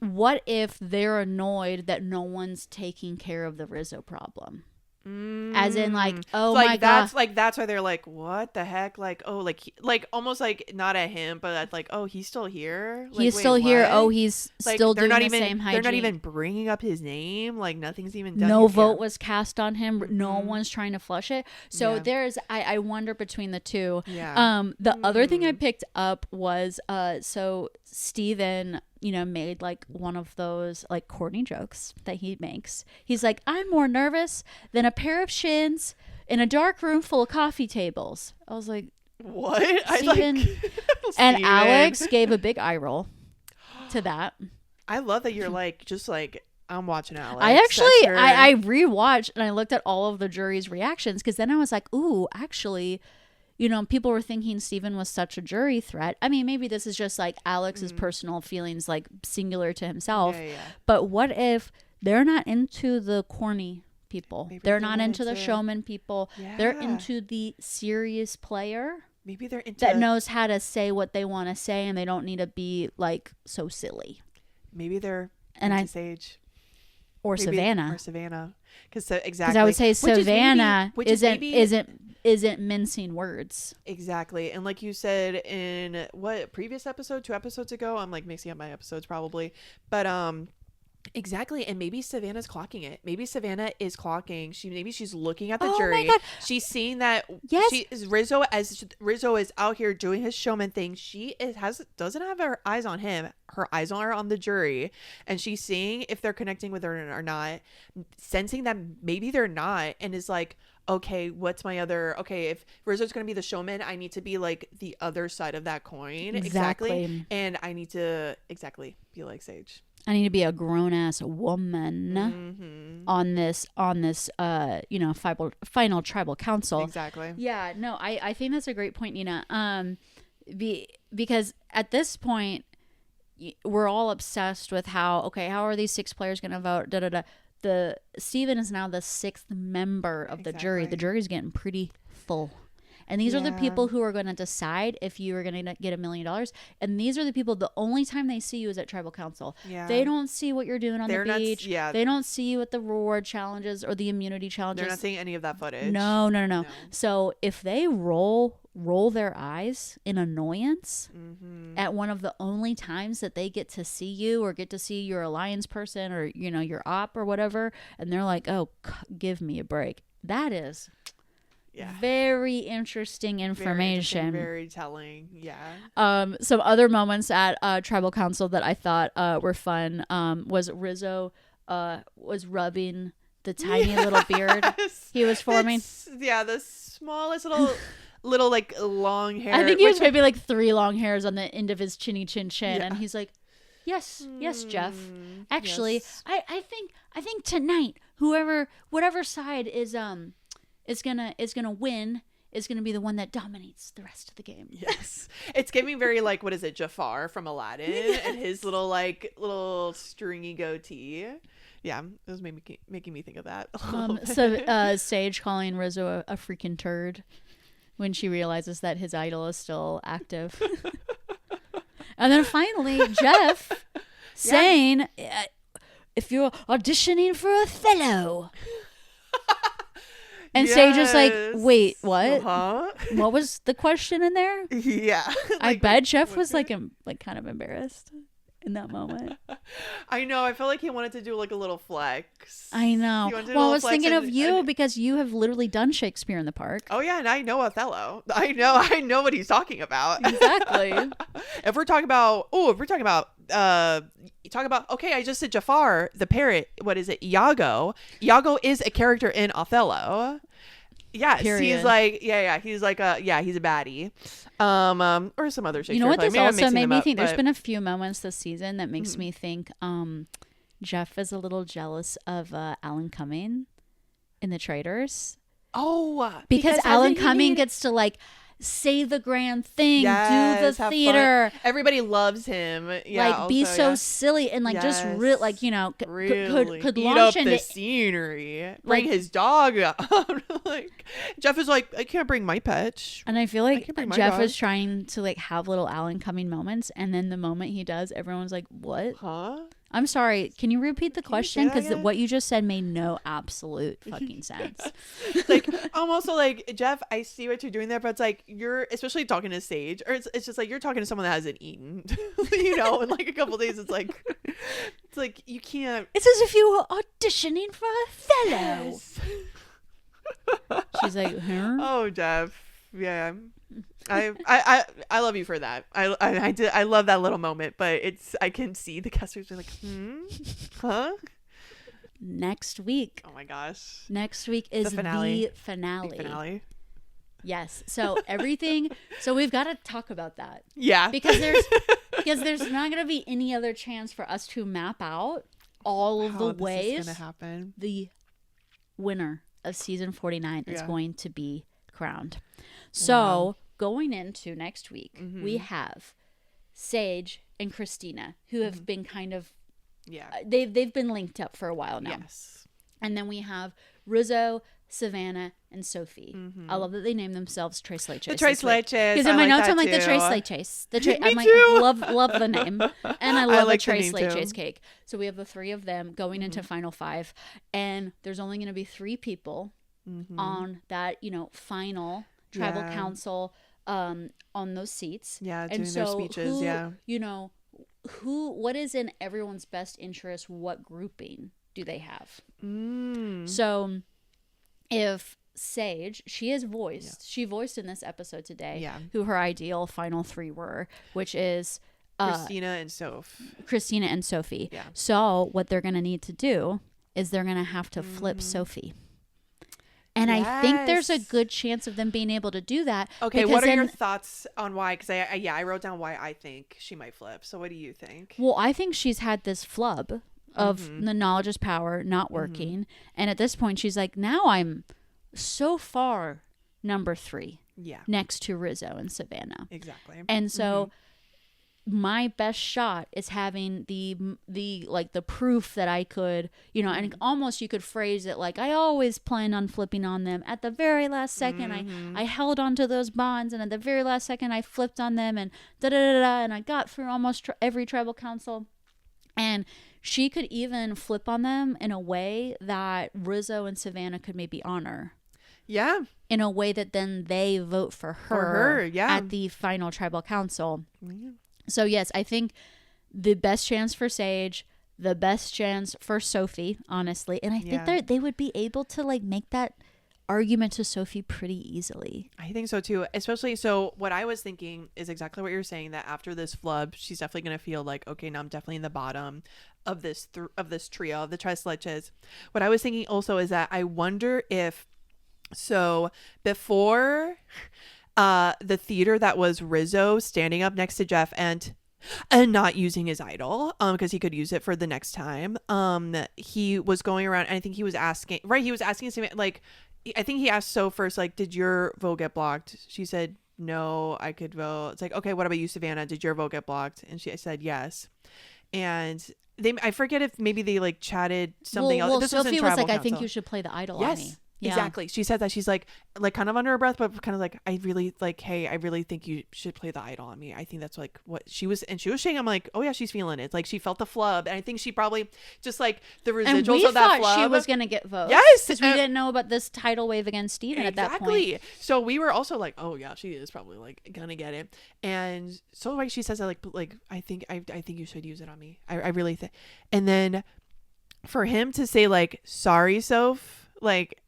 what if they're annoyed that no one's taking care of the Rizzo problem? As in, like, oh my God. That's why they're like, what the heck? Like, oh, like almost like not at him, but that's like, oh, he's still here. Like, he's still here. Oh, he's still doing the same hygiene. They're not even bringing up his name. Like, nothing's even done. No vote was cast on him. No one's trying to flush it. So there's, I wonder between the two. Yeah. The other thing I picked up was, so Steven, made like one of those like corny jokes that he makes. He's like, I'm more nervous than a pair of shins in a dark room full of coffee tables. I was like, what? Steven. And Alex gave a big eye roll to that. I love that you're like, just like, I'm watching Alex. I actually, I rewatched and I looked at all of the jury's reactions because then I was like, ooh, actually, people were thinking Steven was such a jury threat. I mean, maybe this is just like Alex's personal feelings, like singular to himself. Yeah. But what if they're not into the corny people? Maybe they're not into the showman people. Yeah. They're into the serious player. Maybe they're into that knows how to say what they want to say and they don't need to be like so silly. Maybe they're into Sage. Or Savannah. Because exactly. I would say Savannah isn't mincing words. Exactly. And like you said in what previous episode, 2 episodes ago, I'm like mixing up my episodes probably. But exactly. And maybe Savannah's clocking it. Maybe Savannah is clocking. Maybe she's looking at the jury. My God. She's seeing that Rizzo is out here doing his showman thing. She doesn't have her eyes on him. Her eyes are on the jury, and she's seeing if they're connecting with her or not, sensing that maybe they're not, and is like, okay, what's my other, if Rizzo's going to be the showman, I need to be like the other side of that coin. Exactly. And I need to be like Sage. I need to be a grown-ass woman on this final tribal council. Exactly. Yeah, no, I think that's a great point, Nina. Because at this point, we're all obsessed with how are these 6 players going to vote? Da da da. Steven is now the 6th member of the jury. The jury's getting pretty full. And these are the people who are going to decide if you are going to get $1 million. And these are the people, the only time they see you is at tribal council. Yeah. They don't see what you're doing on the beach. They don't see you at the reward challenges or the immunity challenges. They're not seeing any of that footage. No. So if they roll their eyes in annoyance at one of the only times that they get to see you or get to see your alliance person or, your op or whatever, and they're like, oh, give me a break. That is... very interesting information. Very telling. Some other moments at tribal council that I thought were fun was Rizzo was rubbing the tiny little beard he was forming. The smallest little like long hair. I think he was maybe like 3 long hairs on the end of his chinny chin, and he's like, yes, Jeff. Actually, I think tonight, whatever side is gonna win is gonna be the one that dominates the rest of the game. Yes, it's giving very like, what is it, Jafar from Aladdin and his little stringy goatee. Yeah, it was making me think of that. So Sage calling Rizzo a freaking turd when she realizes that his idol is still active, and then finally Jeff saying, "If you're auditioning for Othello." And Sage is like, wait, what? What was the question in there? Yeah. I bet Jeff was like kind of embarrassed in that moment. I know. I felt like he wanted to do like a little flex. I know. Well, I was thinking of you because you have literally done Shakespeare in the Park. Oh yeah, and I know Othello. I know what he's talking about. Exactly. If we're talking about okay, I just said Jafar the parrot. What is it? Iago is a character in Othello. Yes. Period. He's like he's like he's a baddie. Or some other Shakespeare. You know what play. this also made me think? There's been a few moments this season that makes me think Jeff is a little jealous of Alan Cumming in The Traitors. Oh, because Alan Cumming gets to like say the grand thing, do the theater. Fun. Everybody loves him. Yeah, like also, be so silly and like just like really could eat launch up into the scenery. Bring his dog out. Like Jeff is like, I can't bring my pet. And I feel like Jeff is trying to like have little Alan Cumming moments, and then the moment he does, everyone's like, "What? Huh? I'm sorry. Can you repeat the question? Because what you just said made no absolute fucking sense." Like, I'm also like, Jeff, I see what you're doing there, but it's like you're, especially talking to Sage, or it's just like you're talking to someone that hasn't eaten, in like a couple days. It's like you can't. It's as if you were auditioning for Othello. Yes. She's like, huh? Oh, Jeff. Yeah. I love you for that. I love that little moment, but I can see the casters are like, huh? Next week. Oh my gosh. Next week is the finale. The finale. Yes. So so we've got to talk about that. Yeah. Because there's not going to be any other chance for us to map out all of the ways this is gonna happen. The winner of season 49 is going to be crowned. So going into next week, we have Sage and Christina, who have been kind of they've been linked up for a while now. Yes. And then we have Rizzo, Savannah, and Sophie. I love that they name themselves Tres Leches. The Tres Leches. Because in my notes, I'm like the Tres Leches. I'm like, love the name, and I love the Tres Leches cake. So we have the 3 of them going into Final 5, and there's only going to be 3 people on that final tribal council on those seats. Yeah, doing their speeches. What is in everyone's best interest? What grouping do they have? So if Sage, she voiced in this episode today who her ideal final 3 were, which is Christina and Sophie. Yeah. So what they're going to need to do is they're going to have to flip Sophie. And I think there's a good chance of them being able to do that. Okay, what are your thoughts on why? Because I wrote down why I think she might flip. So what do you think? Well, I think she's had this flub of the knowledge is power not working. And at this point, she's like, now I'm so far number 3. Yeah. Next to Rizzo and Savannah. Exactly. And so my best shot is having the like the proof that I could, you know, and almost you could phrase it like, I always planned on flipping on them at the very last second. I held on to those bonds, and at the very last second I flipped on them, and and I got through almost every tribal council. And she could even flip on them in a way that Rizzo and Savannah could maybe honor. Yeah. In a way that then they vote for her, yeah. at the final tribal council. Yeah. So yes, I think the best chance for Sage, the best chance for Sophie, honestly. And I think they would be able to like make that argument to Sophie pretty easily. I think so too. Especially, so what I was thinking is exactly what you're saying, that after this flub, she's definitely going to feel like, okay, now I'm definitely in the bottom of this trio of the Tres Leches. What I was thinking also is that I wonder if, so before the theater that was Rizzo standing up next to Jeff and not using his idol because he could use it for the next time, he was going around, and I think he was asking like, I think he asked So first, like, did your vote get blocked? She said no, I could vote. It's like, okay, what about you, Savannah? Did your vote get blocked? And she said yes. And I forget if maybe they like chatted something else. Well, this Sophie was like, council. I think you should play the idol on me. Yeah. Exactly. She said that. She's like kind of under her breath, but kind of like, I really like, hey, I really think you should play the idol on me. I think that's like what she was, and she was saying, I'm like, oh yeah, she's feeling it. It's like she felt the flub, and I think she probably just like the residuals of that flub. She was gonna get votes. Yes, because we didn't know about this tidal wave against Steven at that point. So we were also like, oh yeah, she is probably like gonna get it. And so like she says that like I think you should use it on me. I really think. And then for him to say like, sorry, Soph, like.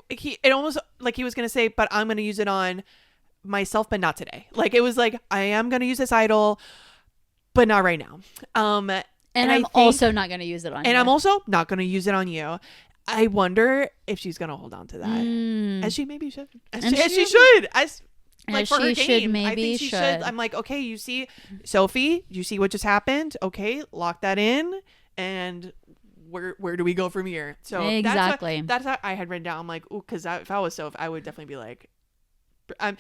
It almost like he was gonna say, but I'm gonna use it on myself, but not today. Like it was like, I am gonna use this idol, but not right now. And I'm also not gonna use it on you. And I'm also not gonna use it on you. I wonder if she's gonna hold on to that, as she maybe should, as she should, as like for her game. I think she should. I'm like, okay, you see, Sophie, you see what just happened? Okay, lock that in, and where do we go from here? So exactly, that's what I had written down. I'm like, ooh, because if I was Soph, I would definitely be like, I'm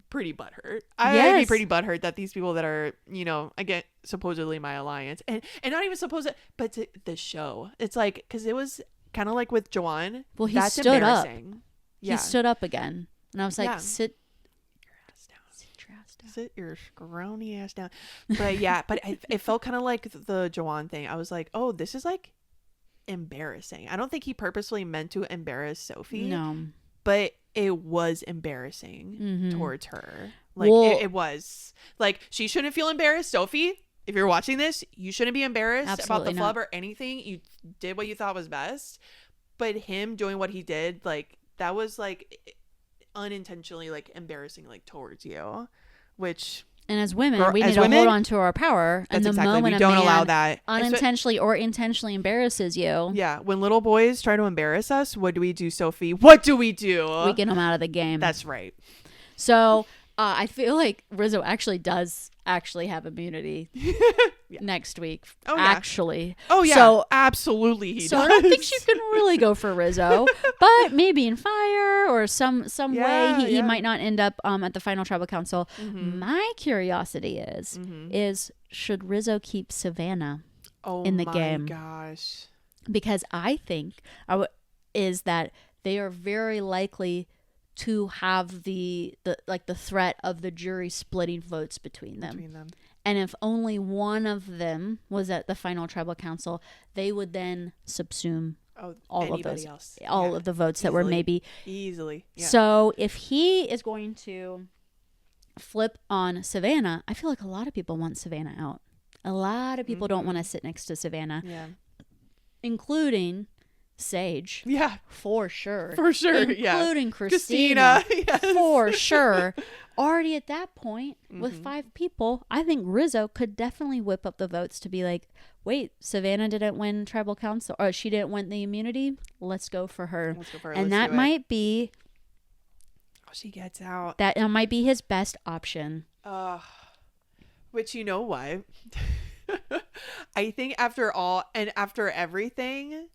pretty butthurt. I'd be pretty butthurt that these people that are, you know, again, supposedly my alliance, and not even supposed to, but to the show. It's like, because it was kind of like with Joanne. Well, he that's stood up. Yeah. He stood up again, and I was like, sit your ass down. Sit your scrawny ass down. But yeah, but it felt kind of like the Joanne thing. I was like, oh, this is like embarrassing. I don't think he purposely meant to embarrass Sophie. No, but it was embarrassing towards her. Like it was like, she shouldn't feel embarrassed. Sophie, if you're watching this, you shouldn't be embarrassed about the flub or anything. You did what you thought was best. But him doing what he did, like that was like unintentionally like embarrassing, like towards you, which. And as women, we need to hold on to our power. And the moment we don't allow that unintentionally or intentionally embarrasses you. Yeah. When little boys try to embarrass us, what do, Sophie? What do? We get them out of the game. That's right. So I feel like Rizzo does have immunity next week. Oh, yeah. Actually. Oh, yeah. So, absolutely he does. I don't think she can really go for Rizzo. But maybe in fire or some way he might not end up at the final tribal council. My curiosity is should Rizzo keep Savannah in the game? Oh, my gosh. Because I think is that they are very likely to have the threat of the jury splitting votes between them. And if only one of them was at the final tribal council, they would then subsume all of those, all of the votes that were maybe easily. Yeah. So if he is going to flip on Savannah, I feel like a lot of people want Savannah out. A lot of people don't want to sit next to Savannah, including Sage. Yeah. For sure. Including Christina. Yes. For sure. Already at that point, with 5 people, I think Rizzo could definitely whip up the votes to be like, wait, Savannah didn't win tribal council, or she didn't win the immunity. Let's go for her. And that might be. Oh, she gets out. That might be his best option. Which, you know what? I think after all and after everything,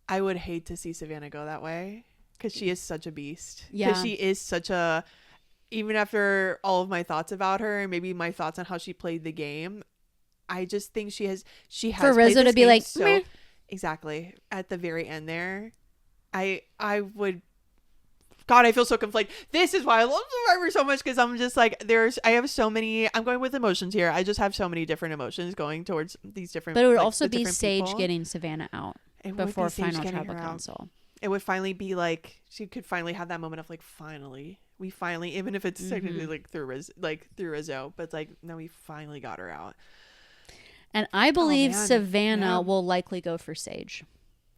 I would hate to see Savannah go that way, because she is such a beast. Yeah. Because she is such a even after all of my thoughts about her and maybe my thoughts on how she played the game, I just think she has for Rizzo to be like, so exactly at the very end there. I would, God, I feel so conflicted. This is why I love Survivor so much, because I'm just like, I have so many, I'm going with emotions here. I just have so many different emotions going towards these different. But it would also be Sage getting Savannah out before final tribal council. It would finally be like, she could finally have that moment of like, finally, even if it's technically like through Rizzo, but it's like, no, we finally got her out. And I believe Savannah will likely go for Sage.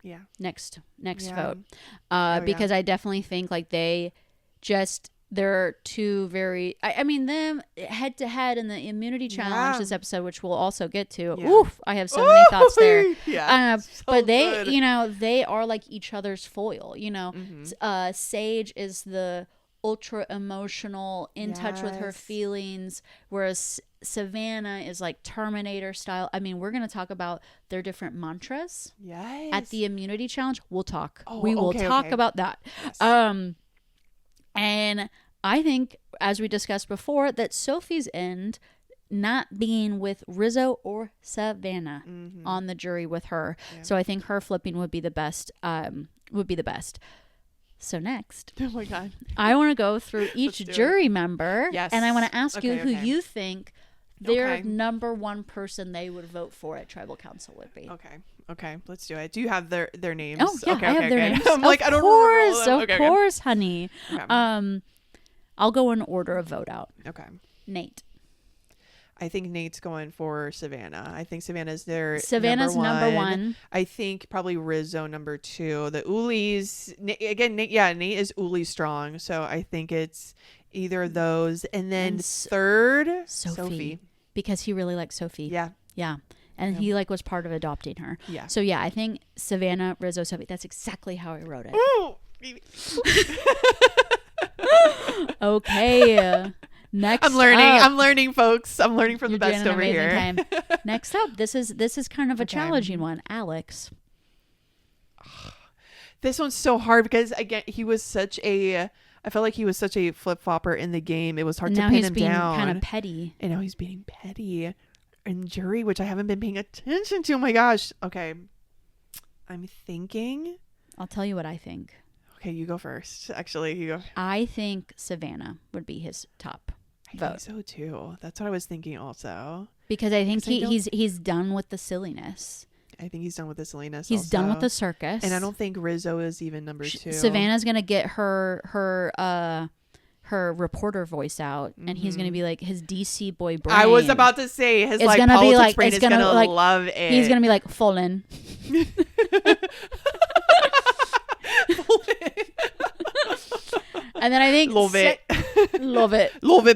Yeah. Next vote. Because I definitely think like they're two very, I mean, them head to head in the immunity challenge this episode, which we'll also get to. Oof, I have so many thoughts there. But they, they are like each other's foil, Sage is the ultra emotional, in touch with her feelings, whereas Savannah is like Terminator style. I mean, we're going to talk about their different mantras at the immunity challenge. We'll talk. We will talk about that. Yes. And I think, as we discussed before, that Sophie's end not being with Rizzo or Savannah on the jury with her. Yeah. So I think her flipping would be the best. So next, oh my God, I want to go through each jury member, and I want to ask you who you think their number one person they would vote for at tribal council would be. Okay, let's do it. Do you have their names? Oh yeah, I have their names. I'm like, I don't know. Of course, honey. Okay. I'll go in order of vote out. Okay. Nate. I think Nate's going for Savannah. I think Savannah's number one. I think probably Rizzo number 2. The Ulis, again, Nate is Uli strong. So I think it's either of those. And then third, Sophie. Because he really likes Sophie. Yeah. Yeah. And he was part of adopting her. Yeah. So yeah, I think Savannah, Rizzo, Sophie. That's exactly how I wrote it. Ooh. Okay. Next, I'm learning, folks. I'm learning from the best over here. Time. Next up, this is kind of a challenging one. Alex. This one's so hard because again, I felt like he was such a flip-flopper in the game. It was hard to pin him down. Now he's being kind of petty. And now he's being petty in jury, which I haven't been paying attention to. Oh my gosh. Okay. I'm thinking. I'll tell you what I think. Okay, you go first. Actually, you go. I think Savannah would be his top vote. I think so too. That's what I was thinking also. Because I think he's done with the silliness. I think he's done with the silliness. He's done with the circus. And I don't think Rizzo is even number 2. Savannah's gonna get her reporter voice out, and he's gonna be like his DC boy brain. I was about to say his politics brain is gonna love it. He's gonna be like fallen. And then I think love it,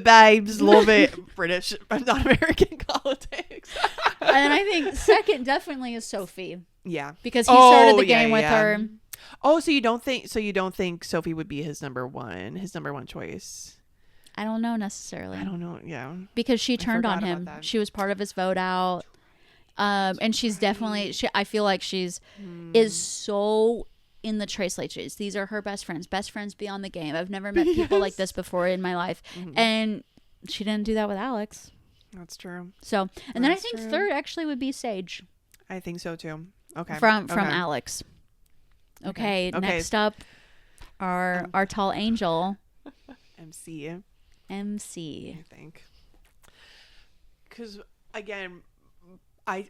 babes, love it. British, not American politics. And then I think second definitely is Sophie. Yeah, because he started the game with her. Oh, so you don't think Sophie would be his number one choice? I don't know necessarily. I don't know. Yeah, because she turned on him. She was part of his vote out. And she's definitely. I feel like is so in the Trace Laches. These are her best friends beyond the game. I've never met people like this before in my life. And she didn't do that with Alex. That's true. So, and then I think third actually would be Sage. I think so too. Okay. From Alex. Okay. Next up, our tall angel. MC. I think. Because again, I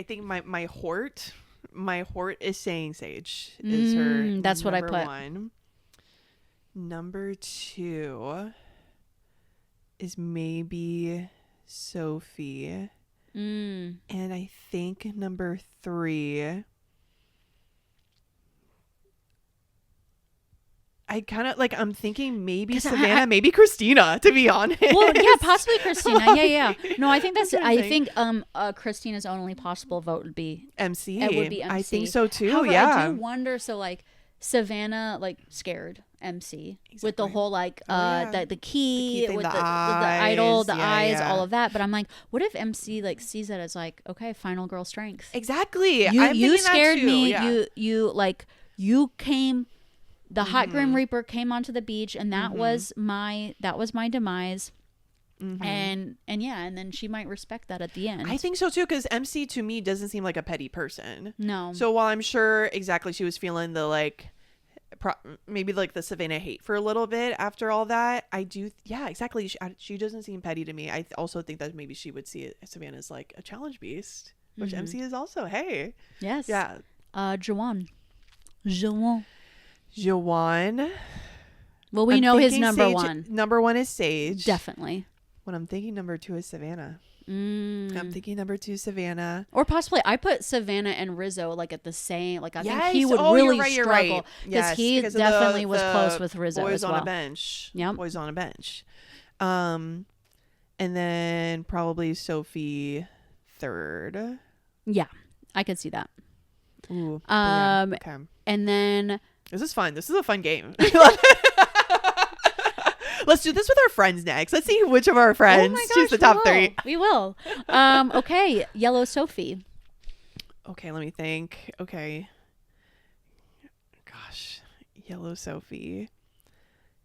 think my Hort. My Hort is saying Sage is her. That's what I put. One. Number 2 is maybe Sophie. And I think number 3. I kind of I'm thinking maybe Savannah, maybe Christina, to be honest. Well, yeah, possibly Christina. Yeah. No, I think I think Christina's only possible vote would be MC. It would be MC. I think so too. However, yeah. I do wonder. So Savannah scared MC with the whole the key with the idol, the eyes, all of that. But I'm like, what if MC sees that as okay, final girl strength? Exactly. You scared me. Yeah. You came The hot Grim Reaper came onto the beach, and that was my demise. And then she might respect that at the end. I think so too, because MC to me doesn't seem like a petty person. No. So while I'm sure exactly she was feeling the like maybe like the Savannah hate for a little bit after all that, I do exactly, she doesn't seem petty to me. I also think that maybe she would see Savannah as like a challenge beast, which MC is also. Hey. Yes. Yeah. Jawan. Well, we know his number one. Number one is Sage. Definitely. When I'm thinking number two is Savannah. I'm thinking number two, Savannah. Or possibly I put Savannah and Rizzo like at the same. Like I think he would really struggle because he definitely was close with Rizzo boys as well. On a bench. Yep. Boys on a bench. And then probably Sophie third. Yeah, I could see that. Ooh. Okay. And then this is fun. This is a fun game. Let's do this with our friends next. Let's see which of our friends choose the top three. We will. Okay. Yellow Sophie. Okay, let me think. Okay. Gosh. Yellow Sophie.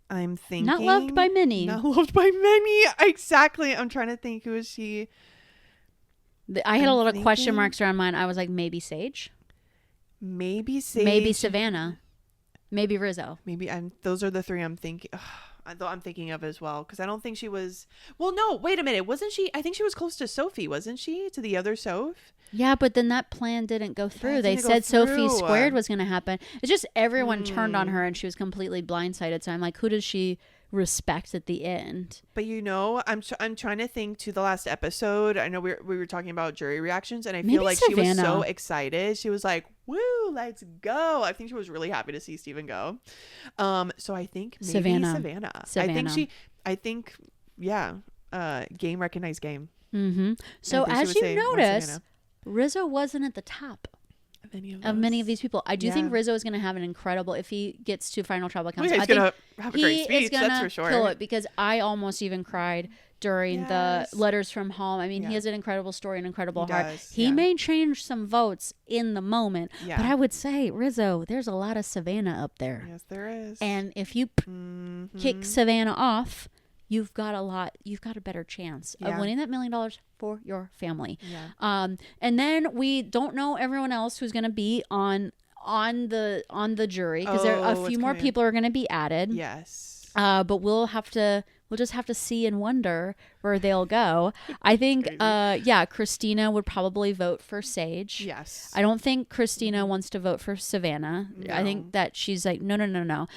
I'm thinking. Not loved by many. Not loved by many. Exactly. I'm trying to think. Who is she? I had a lot of question marks around mine. I was like, maybe Sage. Maybe Sage. Maybe Savannah. Maybe Rizzo. Maybe those are the three I'm thinking. I'm thinking of as well, because I don't think she was. Well, no, wait a minute. Wasn't she? I think she was close to Sophie, wasn't she? To the other Soph? Yeah, but then that plan didn't go through. They said Sophie squared was going to happen. It's just everyone turned on her and she was completely blindsided. So I'm like, who does she respect at the end? But I'm trying to think to the last episode. I know we were talking about jury reactions, and I feel like Savannah. She was so excited. She was like, "Woo, let's go!" I think she was really happy to see Steven go. So I think maybe Savannah. I think game recognized game. So as you notice, Rizzo wasn't at the top of many of these people. I do think Rizzo is going to have an incredible, if he gets to final tribal council. He's going to have a great speech, that's for sure. Kill it, because I almost even cried during the letters from home. I mean, he has an incredible story, an incredible heart. He may change some votes in the moment, but I would say, Rizzo, there's a lot of Savannah up there. Yes, there is. And if you kick Savannah off, you've got a better chance of winning that $1 million for your family. And then we don't know everyone else who's going to be on the jury, because there are a few more people are going to be added. Yes. But we'll just have to see and wonder where they'll go. I think, Christina would probably vote for Sage. Yes. I don't think Christina wants to vote for Savannah. No. I think that she's like, no.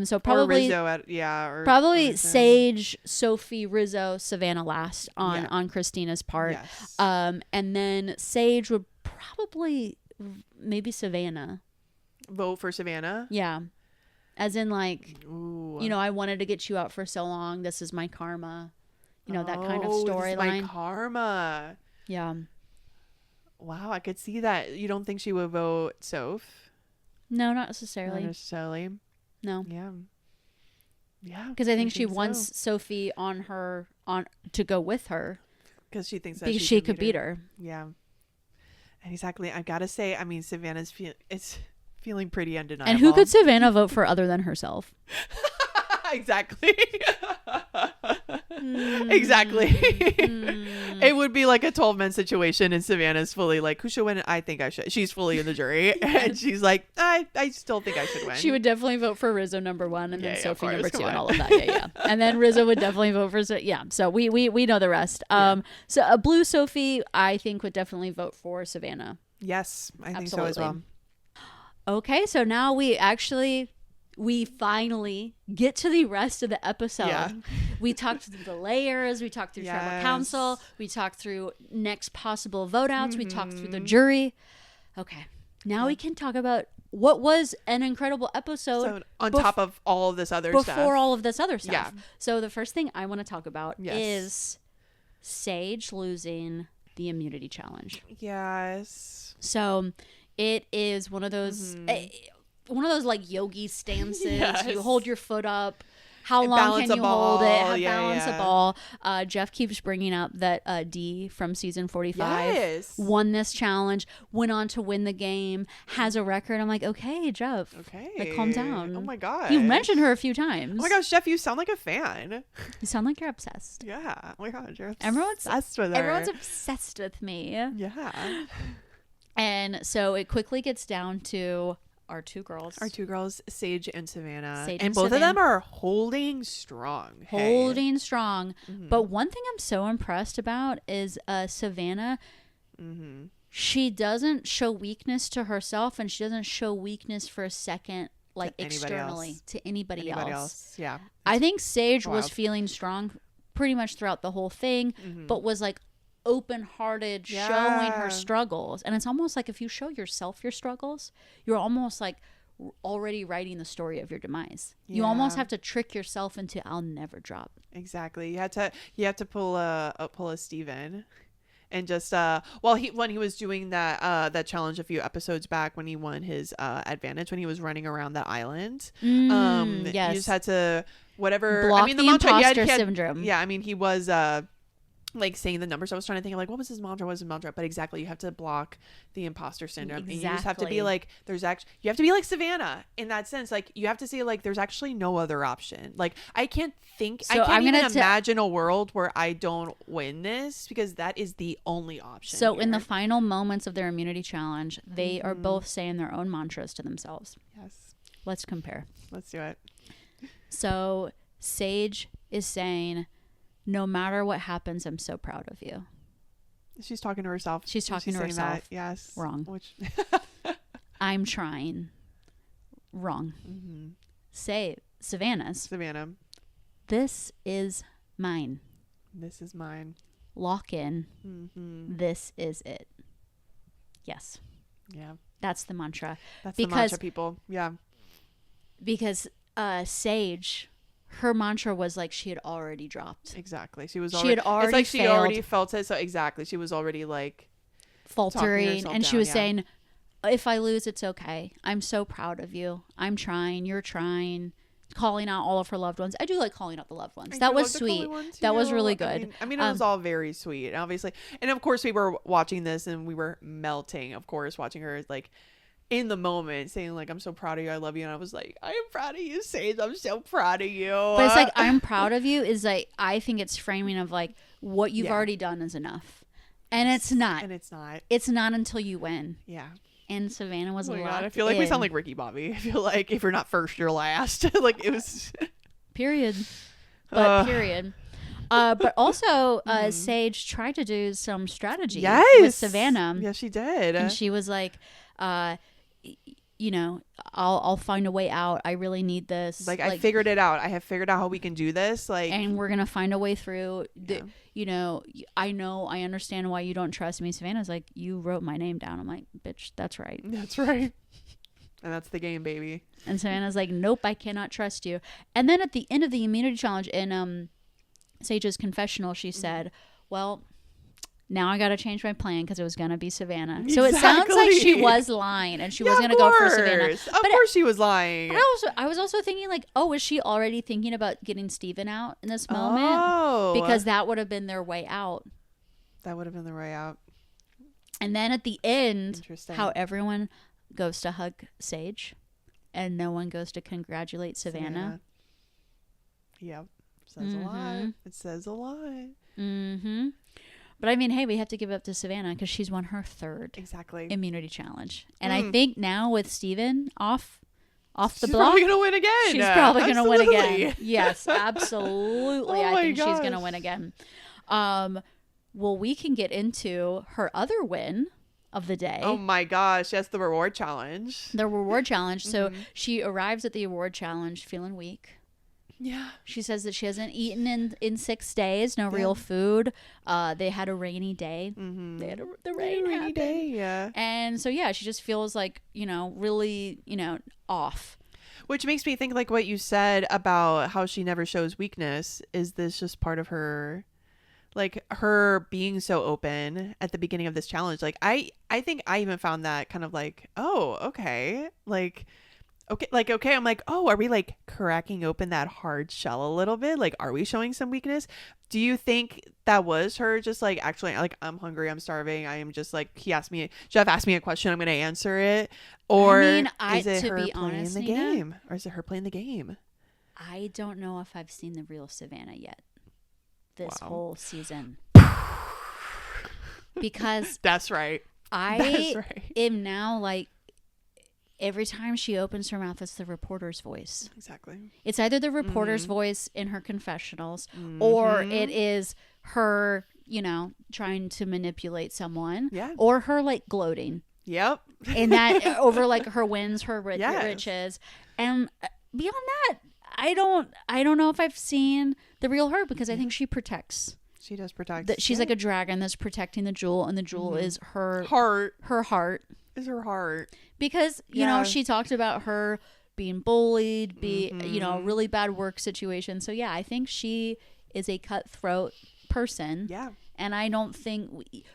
So probably or Rizzo probably Sage, Sophie, Rizzo, Savannah last on Christina's part. Yes. And then Sage would probably maybe Savannah. Vote for Savannah? Yeah. As in, like, I wanted to get you out for so long. This is my karma. That kind of storyline. This is my karma. Yeah. Wow, I could see that. You don't think she would vote Soph? No, not necessarily. Not necessarily. No. Yeah. Yeah. Because I think she wants Sophie to go with her. Because she thinks that she could beat her. Yeah. And exactly. I gotta say, I mean, Savannah's feeling pretty undeniable. And who could Savannah vote for other than herself? Exactly. Exactly. It would be like a 12-man situation, and Savannah's fully like, who should win? I think I should. She's fully in the jury, and she's like, I still think I should win. She would definitely vote for Rizzo number 1, and then Sophie number 2, and all of that. Yeah. And then Rizzo would definitely vote for So we know the rest. So a blue Sophie, I think, would definitely vote for Savannah. Yes, I think so as well. Okay, so now we finally get to the rest of the episode. Yeah. We talked through the layers. We talked through tribal council. We talked through next possible vote outs. We talked through the jury. Okay, now we can talk about what was an incredible episode on top of all of this other stuff. Before all of this other stuff. Yeah. So the first thing I want to talk about is Sage losing the immunity challenge. Yes. So it is one of those like yogi stances. You hold your foot up how long can you hold it, balance a ball. Jeff keeps bringing up that Dee from season 45 won this challenge, went on to win the game, has a record. I'm like, okay, Jeff, like, calm down. Oh my god, you mentioned her a few times. Oh my gosh, Jeff, you sound like a fan. You sound like you're obsessed. Yeah. Oh my god, you're obsessed with her. Everyone's obsessed with me. Yeah. And so it quickly gets down to our two girls, Sage and Savannah. And both of them are holding strong. Mm-hmm. But one thing I'm so impressed about is Savannah. Mm-hmm. She doesn't show weakness to herself, and she doesn't show weakness for a second, like, externally to anybody else. Yeah. I think Sage was feeling strong pretty much throughout the whole thing, but was like open-hearted, showing her struggles. And it's almost like if you show yourself your struggles, you're almost like already writing the story of your demise. You almost have to trick yourself into, I'll never drop. Exactly. You have to pull a Steven. And just when he was doing that challenge a few episodes back, when he won his advantage when he was running around that island, you just had to block the imposter syndrome. Yeah, I mean, he was like saying the numbers. I was trying to think of, like, what was his mantra? But exactly, you have to block the imposter syndrome. And you just have to be like, you have to be like Savannah in that sense. Like, you have to say, like, there's actually no other option. Like, I can't even imagine a world where I don't win this, because that is the only option. So in the final moments of their immunity challenge, they are both saying their own mantras to themselves. Yes. Let's compare. Let's do it. So Sage is saying, no matter what happens, I'm so proud of you. She's talking to herself. She's talking to herself. That. Yes. Wrong. I'm trying. Wrong. Mm-hmm. Say, Savannah. This is mine. This is mine. Lock in. Mm-hmm. This is it. Yes. Yeah. That's the mantra. That's the mantra, people. Yeah. Because Sage, her mantra was like she had already dropped. Exactly. She had already it's like failed. She already felt it. So exactly. She was already like faltering, and she was saying, if I lose, it's okay. I'm so proud of you. I'm trying. You're trying. Calling out all of her loved ones. I do like calling out the loved ones. That was sweet. That was really good. I mean, it was all very sweet, obviously. And of course, we were watching this and we were melting, of course, watching her like in the moment saying, like, I'm so proud of you. I love you. And I was like, I am proud of you, Sage. I'm so proud of you. But it's like, I'm proud of you is like, I think it's framing of like, what you've already done is enough. And it's not. It's not until you win. Yeah. And Savannah was I feel like we sound like Ricky Bobby. I feel like if you're not first, you're last. Like, it was period. But period. But also Sage tried to do some strategy with Savannah. Yeah, she did. And she was like, you know, I'll find a way out. I really need this. Like, I figured it out. I have figured out how we can do this. Like, and we're gonna find a way through. You know, I understand why you don't trust me. Savannah's like, you wrote my name down. I'm like, bitch, that's right. That's right. And that's the game, baby. And Savannah's like, nope, I cannot trust you. And then at the end of the immunity challenge in Sage's confessional, she said, well, now I got to change my plan because it was going to be Savannah. Exactly. So it sounds like she was lying and she was going to go for Savannah. Of course she was lying. But I was also thinking, like, oh, was she already thinking about getting Steven out in this moment? Oh. Because that would have been their way out. That would have been the way out. And then at the end, how everyone goes to hug Sage and no one goes to congratulate Savannah. Yep. Says a lot. It says a lot. Mm-hmm. But I mean, hey, we have to give it up to Savannah because she's won her third immunity challenge. And I think now with Steven off the block, she's probably going to win again. She's probably going to win again. Yes, absolutely. I think she's going to win again. Well, we can get into her other win of the day. Oh my gosh. Yes, the reward challenge. So she arrives at the award challenge feeling weak. Yeah. She says that she hasn't eaten in 6 days, no real food. They had a rainy day. Mm-hmm. They had the rainy day, yeah. And so, yeah, she just feels like, you know, really, you know, off. Which makes me think, like, what you said about how she never shows weakness. Is this just part of her, like, her being so open at the beginning of this challenge? Like, I think I even found that kind of like, oh, okay. Like, okay, I'm like, oh, are we like cracking open that hard shell a little bit? Like, are we showing some weakness? Do you think that was her just like, actually, like, I'm hungry, I'm starving, I am just like, Jeff asked me a question, I'm gonna answer it? Or is it her playing the game? Or is it her playing the game? I don't know if I've seen the real Savannah yet this whole season. Because that's right. I am now like, every time she opens her mouth, it's the reporter's voice. Exactly. It's either the reporter's voice in her confessionals, or it is her, trying to manipulate someone, or her like gloating. Yep. And that over like her wins, her riches, and beyond that, I don't know if I've seen the real her, because I think she protects. She does protect. That she's like a dragon that's protecting the jewel, and the jewel is her heart. Her heart is her heart. Because you know, she talked about her being bullied, really bad work situation. So yeah, I think she is a cutthroat person. Yeah. And I don't think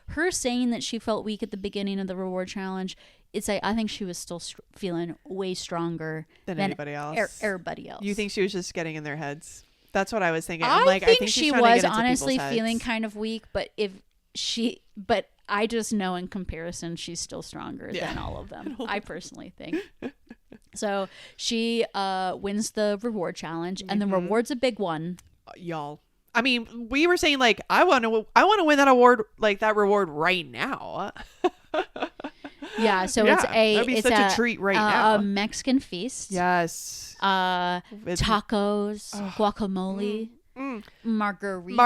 her saying that she felt weak at the beginning of the reward challenge, it's like, I think she was still feeling way stronger than anybody else. Everybody else. You think she was just getting in their heads? That's what I was thinking. I think she was honestly feeling kind of weak, but I just know in comparison, she's still stronger than all of them. I personally think. So she wins the reward challenge, and the reward's a big one. Y'all. I mean, we were saying like, I want to win that award, like that reward right now. Yeah, so that'd be such a treat right now. A Mexican feast. Yes. Tacos, guacamole, margarita,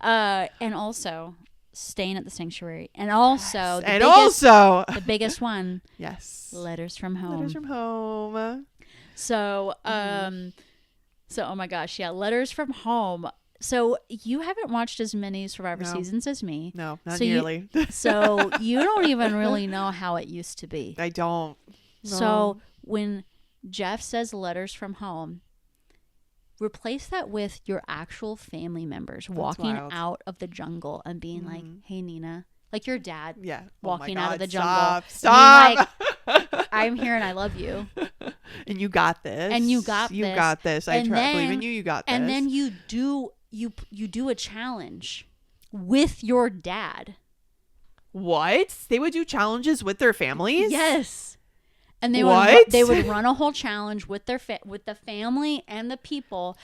and also staying at the sanctuary, and also the biggest one. Yes. Letters from home. Letters from home. So, so oh my gosh, yeah, letters from home. So you haven't watched as many Survivor seasons as me. No, not nearly. So you don't even really know how it used to be. I don't. No. So when Jeff says letters from home, replace that with your actual family members walking out of the jungle and being like, hey, Nina. Like your dad walking out of the jungle. Stop. Being like, I'm here and I love you. And you got this. And you got this. I believe in you. You got this. And then you do a challenge with your dad. What? They would do challenges with their families? Yes. And they would run a whole challenge with the family and the people.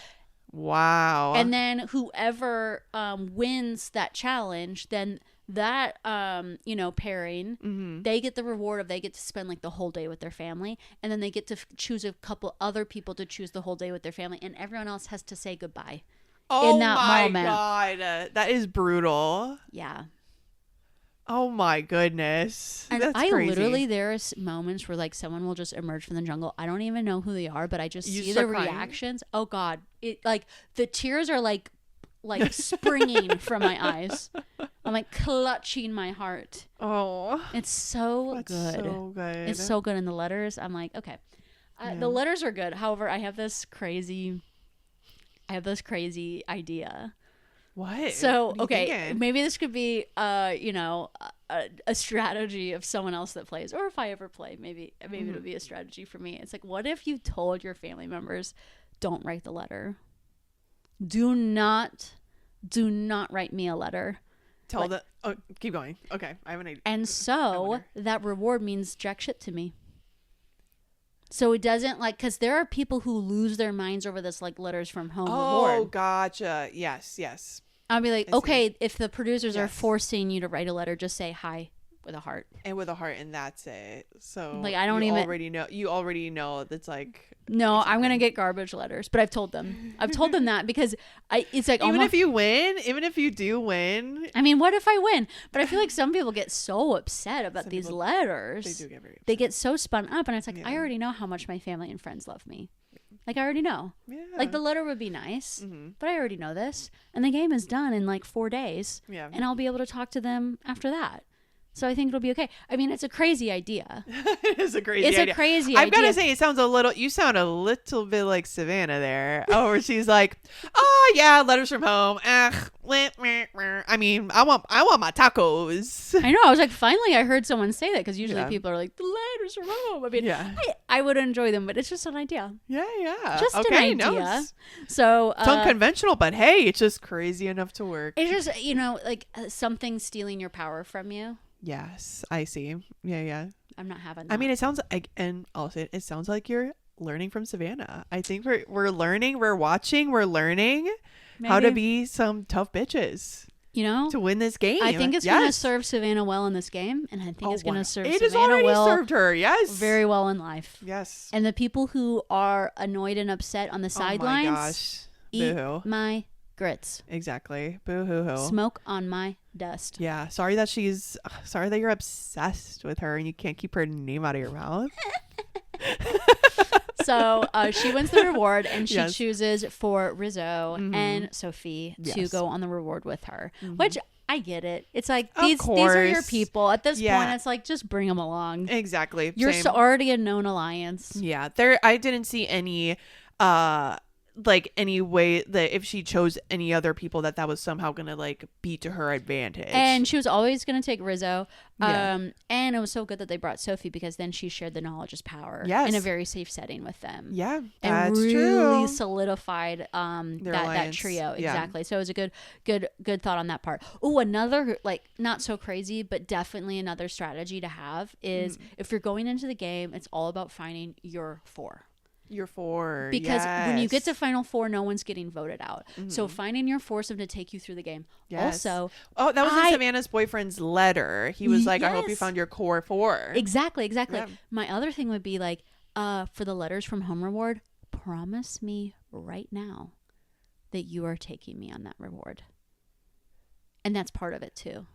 Wow. And then whoever wins that challenge, then that pairing, they get the reward of, they get to spend like the whole day with their family, and then they get to choose a couple other people to choose the whole day with their family, and everyone else has to say goodbye. Oh in that moment. My god, that is brutal. Yeah. Oh my goodness. And that's crazy. Literally, there are moments where like someone will just emerge from the jungle. I don't even know who they are, but I just see the reactions. Oh god, it like the tears are like springing from my eyes. I'm like clutching my heart. Oh, it's so good. So good. It's so good in the letters. I'm like, okay, the letters are good. However, I have this crazy idea. What? So, okay, maybe this could be, a strategy of someone else that plays, or if I ever play, maybe it'll be a strategy for me. It's like, what if you told your family members, don't write the letter. Do not write me a letter. Keep going. Okay, I have an idea. And so that reward means jack shit to me. So it doesn't because there are people who lose their minds over this like letters from home reward. Oh, gotcha. Yes. I'll be like, okay, if the producers are forcing you to write a letter, just say hi with a heart. And that's it. So like, I don't even you already know that's like, no, I'm going to get garbage letters, but I've told them that because it's like, even if you do win, I mean, what if I win? But I feel like some people get so upset about these letters. They do get very upset. They get so spun up, and it's like, I already know how much my family and friends love me. Like, I already know. Yeah. Like, the letter would be nice, but I already know this. And the game is done in like 4 days. Yeah. And I'll be able to talk to them after that. So I think it'll be okay. I mean, it's a crazy idea. It is a crazy idea. It's a crazy idea. I've got to say, you sound a little bit like Savannah there. Oh, where she's like, oh yeah, letters from home. I mean, I want my tacos. I know. I was like, finally I heard someone say that, because usually people are like, the letters powers from home. I mean, yeah. I would enjoy them, but it's just an idea. Yeah. Just okay, an idea. No, so it's unconventional, but hey, it's just crazy enough to work. It's just, you know, like something stealing your power from you. Yes, I see. Yeah. I'm not having that. I mean, it sounds like, and also it sounds like you're learning from Savannah. I think we're learning, we're watching, we're learning how to be some tough bitches. You know, to win this game. I think it's going to serve Savannah well in this game, and I think it's going to serve Savannah well. It has already served her, yes. Very well in life. Yes. And the people who are annoyed and upset on the sidelines, oh my gosh. eat Boo-hoo. my grits. Exactly. Boo-hoo-hoo. Smoke on my dust. Yeah. Sorry that you're obsessed with her and you can't keep her name out of your mouth. So she wins the reward, and she chooses for Rizzo and Sophie to go on the reward with her, which I get it. It's like, these are your people. At this point, it's like, just bring them along. Exactly. You're already a known alliance. Yeah. I didn't see any any way that if she chose any other people that was somehow gonna like be to her advantage. And she was always gonna take Rizzo. And it was so good that they brought Sophie, because then she shared the knowledge is power in a very safe setting with them. Yeah, that's true. And really solidified that trio. Yeah. Exactly. So it was a good thought on that part. Oh, another, like, not so crazy, but definitely another strategy to have is if you're going into the game, it's all about finding your four. Your four, because when you get to final four, no one's getting voted out. So finding your foursome to take you through the game. Also, that was in Savannah's boyfriend's letter. He was like, I hope you found your core four. Exactly. Yeah. My other thing would be like, for the letters from home reward, promise me right now that you are taking me on that reward. And that's part of it too.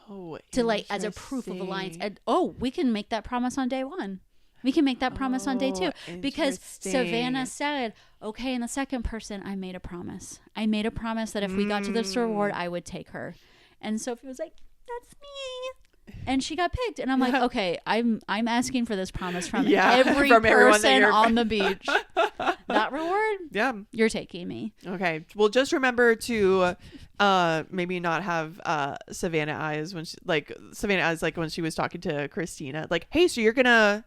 Oh, to like, as a proof of alliance. And, we can make that promise on day one. We can make that promise on day two, because Savannah said, okay, and the second person, I made a promise. I made a promise that if we got to this reward, I would take her. And Sophie was like, that's me. And she got picked. And I'm like, okay, I'm asking for this promise from every person on the beach. That reward, you're taking me. Okay. Well, just remember to maybe not have Savannah eyes when when she was talking to Christina. Like, hey, so you're gonna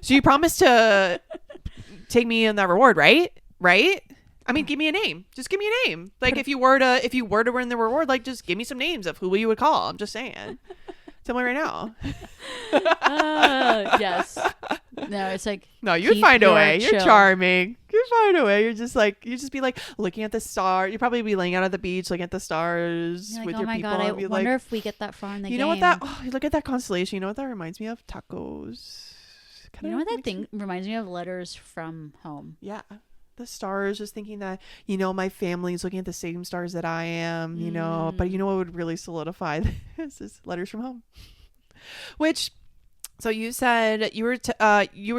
so you promised to take me in that reward, right? I mean, give me a name. Just give me a name. Like, if you were to win the reward, like, just give me some names of who you would call. I'm just saying. Tell me right now. Yes. No, it's like, no, you'd find a way. You're charming. You'd find a way. You just be like looking at the star. You'd probably be laying out at the beach, looking at the stars with your people. God, I wonder if we get that far in the game. You know what look at that constellation. You know what that reminds me of? Tacos. You know what that thing reminds me of? Letters from home. Yeah. The stars, just thinking that, you know, my family's looking at the same stars that I am, you know, but you know what would really solidify this is letters from home. Which, so you said you were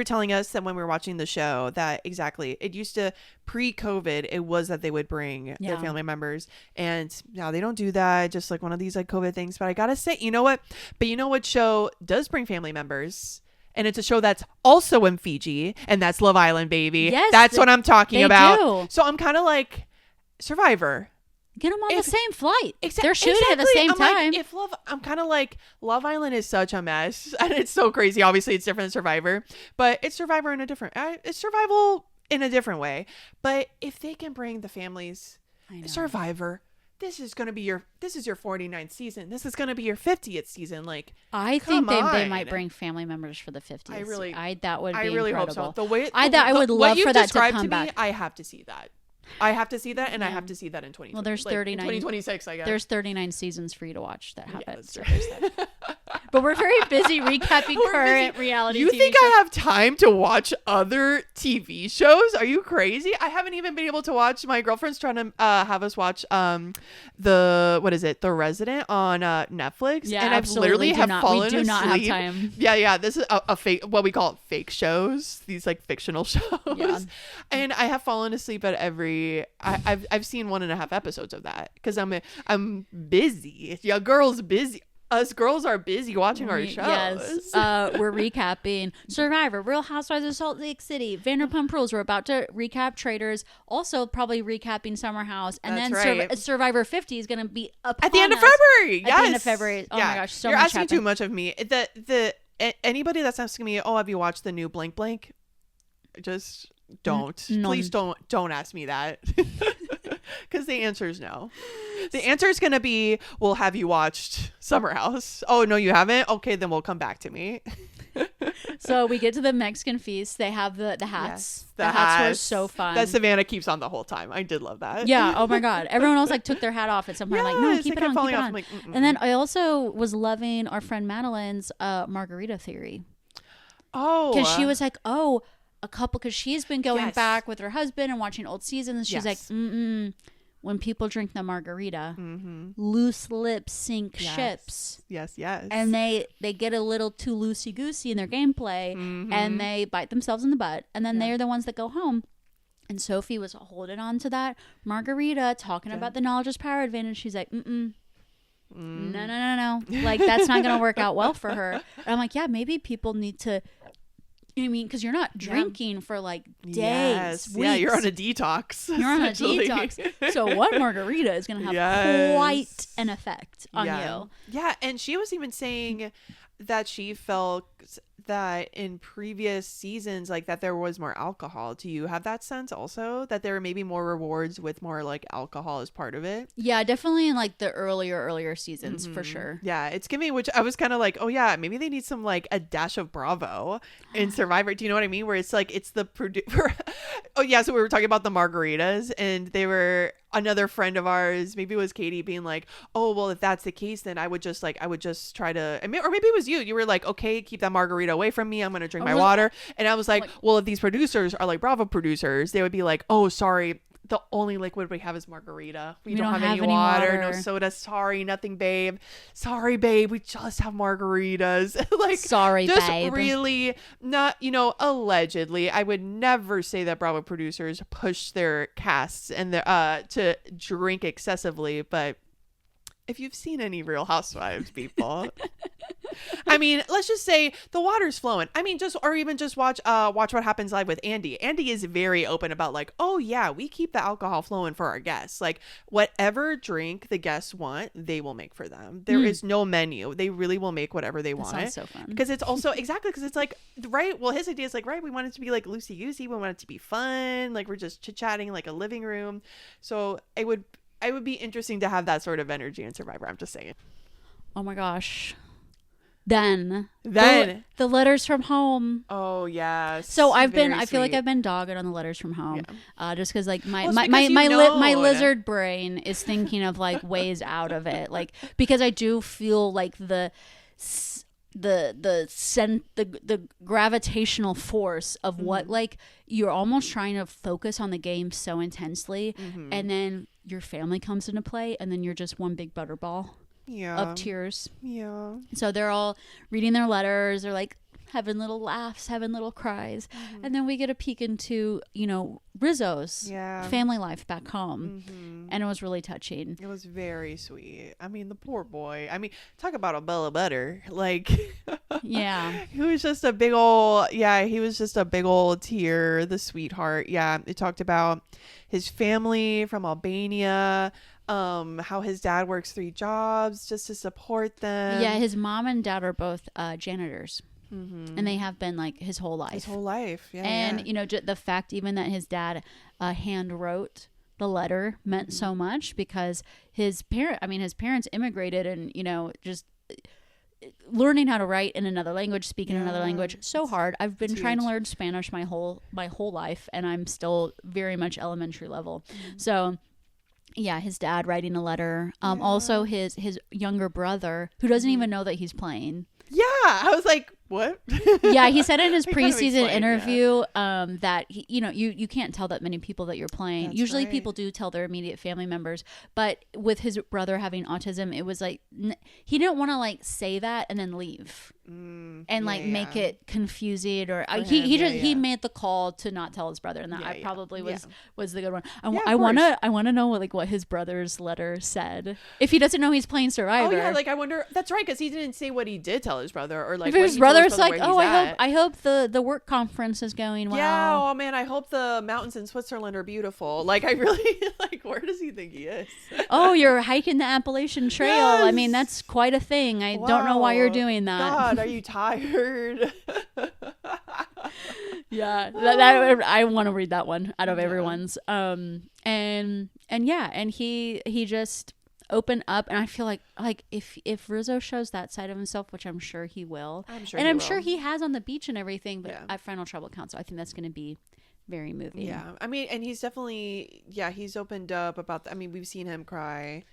telling us that when we were watching the show that exactly, it used to, pre-COVID, it was that they would bring their family members, and now they don't do that, just like one of these like COVID things. But I gotta say, you know what show does bring family members? And it's a show that's also in Fiji, and that's Love Island, baby. Yes, that's what I'm talking about. Do. So I'm kind of like Survivor. Get them on the same flight. They're shooting at the same time. I'm kind of like, Love Island is such a mess, and it's so crazy. Obviously, it's different than Survivor, but it's Survivor in a different. It's survival in a different way. But if they can bring the families, Survivor. This is your 49th season. This is going to be your 50th season. Like, I think they might bring family members for the 50th. That would be incredible. Hope so. The way I would love for that to come back. I have to see that. I have to see that, and I have to see that in 2020. Well, there's 39. 2026, I guess. There's 39 seasons for you to watch that happen. Yeah, but we're very busy recapping current reality You TV think shows. I have time to watch other TV shows? Are you crazy? I haven't even been able to watch. My girlfriend's trying to have us watch The Resident on Netflix. Yeah, and I've literally fallen asleep. We do not have time. Yeah. This is a fake, what we call fake shows. These like fictional shows. Yeah. And I have fallen asleep at every. I've seen 1.5 episodes of that because I'm busy. Yeah, girls busy. Us girls are busy watching our shows. Yes, we're recapping Survivor, Real Housewives of Salt Lake City, Vanderpump Rules. We're about to recap Traders. Also, probably recapping Summer House, and then Survivor 50 is going to be up at the end of February. At the end of February. Oh my gosh, you're asking too much of me. anybody that's asking me, oh, have you watched the new blank blank? Just don't. Please don't ask me that. Because the answer is no. The answer is going to be, well, have you watched Summer House? Oh, no, you haven't? Okay, then we'll come back to me. So we get to the Mexican feast. They have the hats. Yes, the hats were so fun. That Savannah keeps on the whole time. I did love that. Yeah. Oh my God. Everyone else like took their hat off at some point. Like, no, keep it on. Keep it on. Like, and then I also was loving our friend Madeline's margarita theory. Oh. Because she was like, oh, a couple, because she's been going back with her husband and watching old seasons. And she's like, when people drink the margarita, loose lips sink ships. Yes. And they get a little too loosey-goosey in their gameplay, and they bite themselves in the butt. And then they're the ones that go home. And Sophie was holding on to that margarita, talking about the knowledge is power advantage. She's like, no. Like, that's not going to work out well for her. And I'm like, yeah, maybe people need to... I mean, because you're not drinking for like days, weeks. Yeah, you're on a detox. You're on a detox. So one margarita is going to have quite an effect on you. Yeah, and she was even saying that she felt that in previous seasons, like that there was more alcohol. Do you have that sense also, that there were maybe more rewards with more like alcohol as part of it? Yeah, definitely in like the earlier seasons for sure. Yeah, it's giving, which I was kind of like, oh yeah, maybe they need some like a dash of Bravo in Survivor. Do you know what I mean? Where it's like, it's the producer. Oh yeah, so we were talking about the margaritas, and they were, another friend of ours, maybe it was Katie, being like, oh, well, if that's the case, then I would just try to, or maybe it was you were like, okay, keep that margarita away from me, I'm gonna drink my water. And I was like, well, if these producers are like Bravo producers, they would be like, oh, sorry, the only liquid we have is margarita. We don't have any water, no soda. Sorry, nothing, babe. Sorry, babe. We just have margaritas. Like, sorry, just babe. Really not, allegedly. I would never say that Bravo producers push their casts and to drink excessively, but if you've seen any Real Housewives, people, I mean, let's just say the water's flowing. I mean, just watch What Happens Live with Andy. Andy is very open about like, oh yeah, we keep the alcohol flowing for our guests. Like, whatever drink the guests want, they will make for them. There is no menu. They really will make whatever they want. Sounds so fun. Because it's also because it's like, right. Well, his idea is like, right, we want it to be like loosey goosey. We want it to be fun. Like, we're just chit chatting like a living room. So it would be interesting to have that sort of energy in Survivor. I'm just saying. Oh my gosh. Then the letters from home. Oh yes. So I feel like I've been dogged on the letters from home, just because like my lizard brain is thinking of like ways out of it, like, because I do feel like the gravitational force of what, like, you're almost trying to focus on the game so intensely, and then your family comes into play, and then you're just one big butterball of tears. Yeah. So they're all reading their letters. They're like having little laughs, having little cries. And then we get a peek into, Rizzo's family life back home. And it was really touching. It was very sweet. I mean, the poor boy. I mean, talk about a bell of butter. Like, he was just a big old, tear, the sweetheart. Yeah. It talked about his family from Albania, how his dad works 3 jobs just to support them. Yeah, his mom and dad are both janitors. And they have been like his whole life. Yeah. And the fact even that his dad hand wrote the letter meant so much, because his parents immigrated, and just learning how to write in another language, speaking another language, so hard. I've been trying to learn Spanish my whole life, and I'm still very much elementary level. So yeah, his dad writing a letter. Also his younger brother, who doesn't even know that he's playing. Yeah, I was like, what? Yeah, he said in his preseason interview that you can't tell that many people that you're playing. That's usually people do tell their immediate family members, but with his brother having autism, it was like he didn't want to like say that and then leave and like make it confusing, or he made the call to not tell his brother, and that probably was the good one. I want to know what his brother's letter said, if he doesn't know he's playing Survivor. Oh yeah, like I wonder. That's right, because he didn't say what he did tell his brother, or like if his brother's like, oh, I hope the work conference is going well. Yeah, oh man, I hope the mountains in Switzerland are beautiful. Like, I really like, where does he think he is? Oh, you're hiking the Appalachian Trail. Yes. I mean, that's quite a thing. I don't know why you're doing that. God, Are you tired? Yeah, that I want to read that one out of everyone's. And he just opened up, and I feel like if Rizzo shows that side of himself, which I'm sure he will, I'm sure he has on the beach and everything, but at Final Tribal Council, I think that's going to be very moving. Yeah, I mean, and he's definitely he's opened up about. I mean, we've seen him cry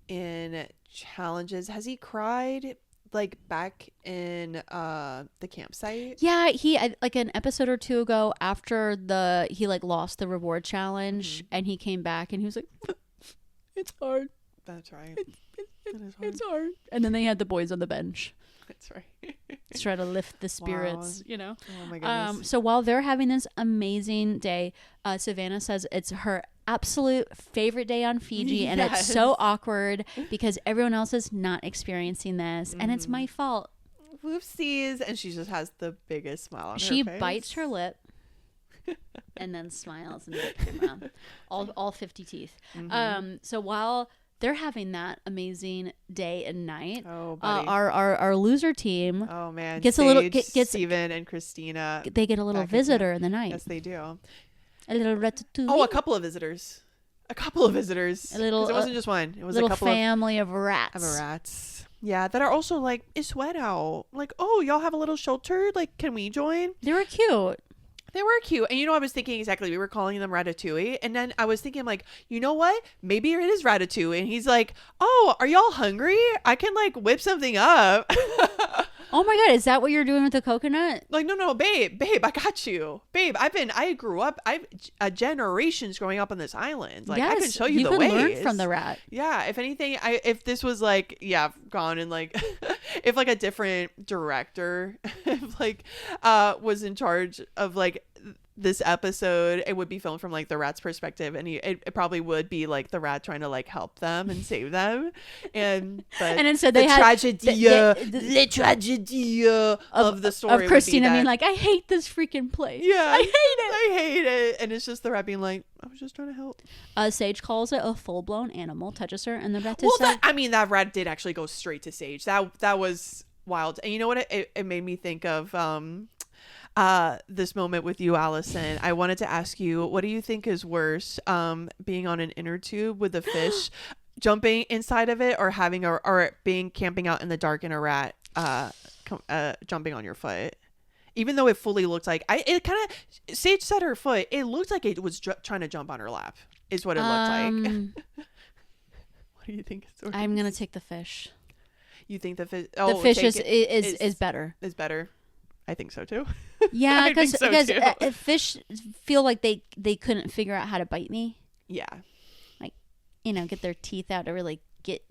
in challenges. Has he cried like back in the campsite? Yeah, he like an episode or two ago after he like lost the reward challenge, and he came back and he was like, it's hard. That's right. It's hard. And then they had the boys on the bench. That's right. To try to lift the spirits, you know. Oh my goodness. So while they're having this amazing day, Savannah says it's her absolute favorite day on Fiji, and it's so awkward because everyone else is not experiencing this, and it's my fault. Whoopsies. And she just has the biggest smile on her face. She bites her lip and then smiles in the camera. All 50 teeth. So while they're having that amazing day and night, our loser team, gets a little Steven and Christina. They get a little visitor in the night. Yes, they do. A little ratatouille. Oh, a couple of visitors. A little. It wasn't just one. It was a couple family of rats. Rats. Yeah, that are also like, it's wet out. Like, oh, y'all have a little shelter. Like, can we join? They were cute. They were cute. And I was thinking exactly, we were calling them Ratatouille. And then I was thinking, like, you know what? Maybe it is Ratatouille. And he's like, oh, are y'all hungry? I can, like, whip something up. Oh my God, is that what you're doing with the coconut? Like, no, babe, I got you. Babe, I grew up, generations growing up on this island. Like, I can show you the ways. You can learn from the rat. Yeah, if anything, if this was like, gone and like, if like a different director, was in charge of like this episode, it would be filmed from like the rat's perspective, and it probably would be like the rat trying to like help them and save them, and instead they had the tragedy of the story of Christina being like, I hate this freaking place. Yeah, I hate it, and it's just the rat being like, I was just trying to help. Sage calls it a full-blown animal, touches her, and the rat that rat did actually go straight to Sage. That was wild. And you know what it made me think of this moment with you, Allison. I wanted to ask you, what do you think is worse, being on an inner tube with a fish jumping inside of it, or having or being camping out in the dark and a rat jumping on your foot? Even though it fully looked like Sage said her foot, it looked like it was trying to jump on her lap, is what it looked like. What do you think is worse? I'm gonna take the fish. You think the fish? The fish is better. Is better. I think so too. Yeah, because fish feel like they couldn't figure out how to bite me. Yeah, like, get their teeth out to really get.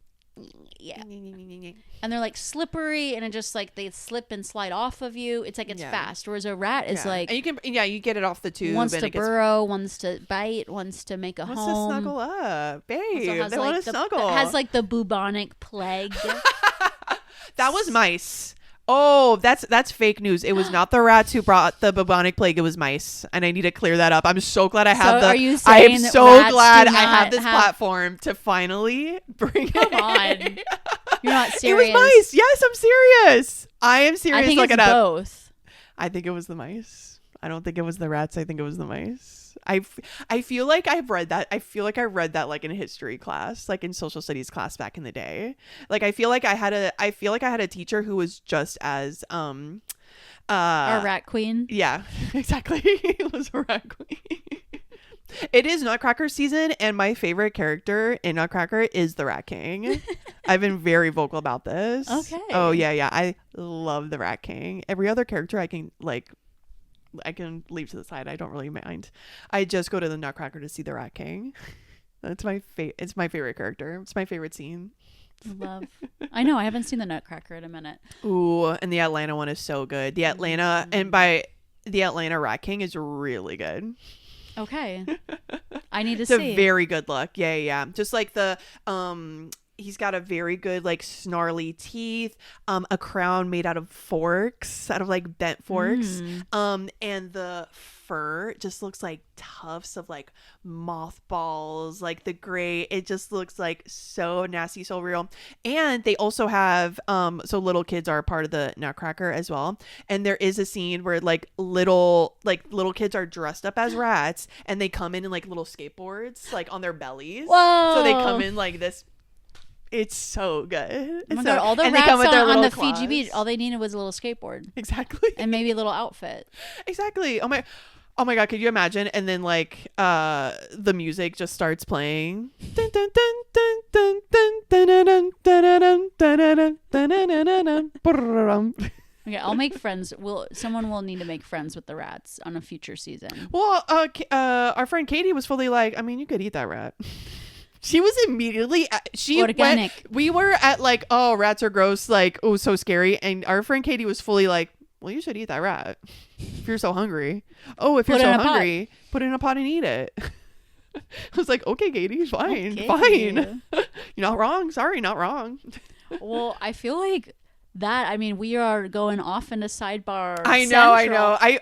Yeah, and they're like slippery, and it just like they slip and slide off of you. It's like it's fast, whereas a rat is like, and you get it off the tube. Wants to burrow, wants to bite, wants to make a home. Wants to snuggle up, babe. They want to snuggle. It has like the bubonic plague. That was mice. Oh, that's fake news. It was not the rats who brought the bubonic plague. It was mice, and I need to clear that up. I'm so glad I have Are you I am so glad I have this platform to finally bring Come on. You're not serious. It was mice. Yes, I'm serious. I am serious. I think it's both. I think it was the mice. I don't think it was the rats. I think it was the mice. I feel like I've read that. I feel like I read that like in history class, like in social studies class back in the day. Like I feel like I had a teacher who was just as a rat queen. Yeah, exactly. It was a rat queen. It is Nutcracker season, and my favorite character in Nutcracker is the Rat King. I've been very vocal about this. Okay. Oh yeah. I love the Rat King. Every other character I can leave to the side. I don't really mind. I just go to the Nutcracker to see the Rat King. That's it's my favorite character. It's my favorite scene. Love. I know. I haven't seen the Nutcracker in a minute. Ooh, and the Atlanta one is so good. The Atlanta the Atlanta Rat King is really good. Okay. I need to it's see. A very good look. Yeah. Just like the he's got a very good like snarly teeth, a crown made out of forks, out of like bent forks, and the fur just looks like tufts of like mothballs, like the gray. It just looks like so nasty, so real. And they also have so little kids are part of the Nutcracker as well, and there is a scene where like little kids are dressed up as rats, and they come in like little skateboards like on their bellies. Whoa. So they come in like this. It's so good. Oh my God, all the rats on the Fiji beach, all they needed was a little skateboard. Exactly. And maybe a little outfit. Exactly. Oh my God, could you imagine? And then like the music just starts playing. Okay, I'll make friends. Someone will need to make friends with the rats on a future season. Well, our friend Katie was fully like, I mean, you could eat that rat. She was immediately organic. We were at like, oh, rats are gross, like, oh, so scary, and our friend Katie was fully like, well, you should eat that rat if you're so hungry. Oh, if you're so hungry, put it in a pot and eat it. I was like, okay, Katie, fine. You're not wrong. Sorry, not wrong. Well, I feel like that, I mean, we are going off into sidebar. I know. I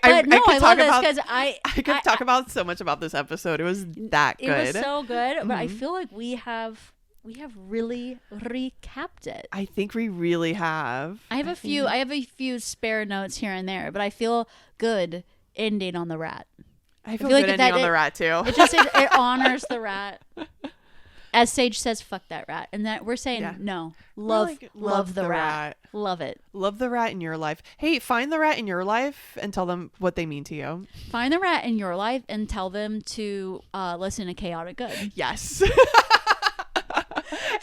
could talk about so much about this episode. It was that good. It was so good, but I feel like we have really recapped it. I think we really have. I have a few spare notes here and there, but I feel good ending on the rat. I feel good ending on the rat too. It honors the rat. As Sage says, fuck that rat. And that we're saying, no, love the rat. Love it. Love the rat in your life. Hey, find the rat in your life and tell them what they mean to you. Find the rat in your life and tell them to listen to Chaotic Good. Yes.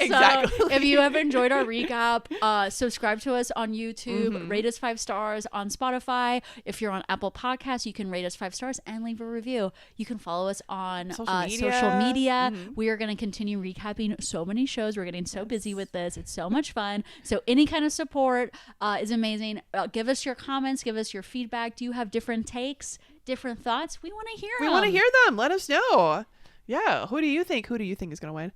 Exactly. So if you have enjoyed our recap, subscribe to us on YouTube, rate us 5 stars on Spotify. If you're on Apple Podcasts, you can rate us 5 stars and leave a review. You can follow us on social media. We are going to continue recapping so many shows. We're getting so busy with this. It's so much fun. So any kind of support is amazing. Give us your comments. Give us your feedback. Do you have different takes, different thoughts? We want to hear them. We want to hear them. Let us know. Yeah. Who do you think is going to win?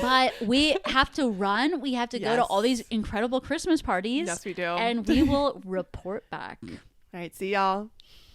But we have to run. We have to go to all these incredible Christmas parties. Yes, we do. And we will report back. All right. See y'all.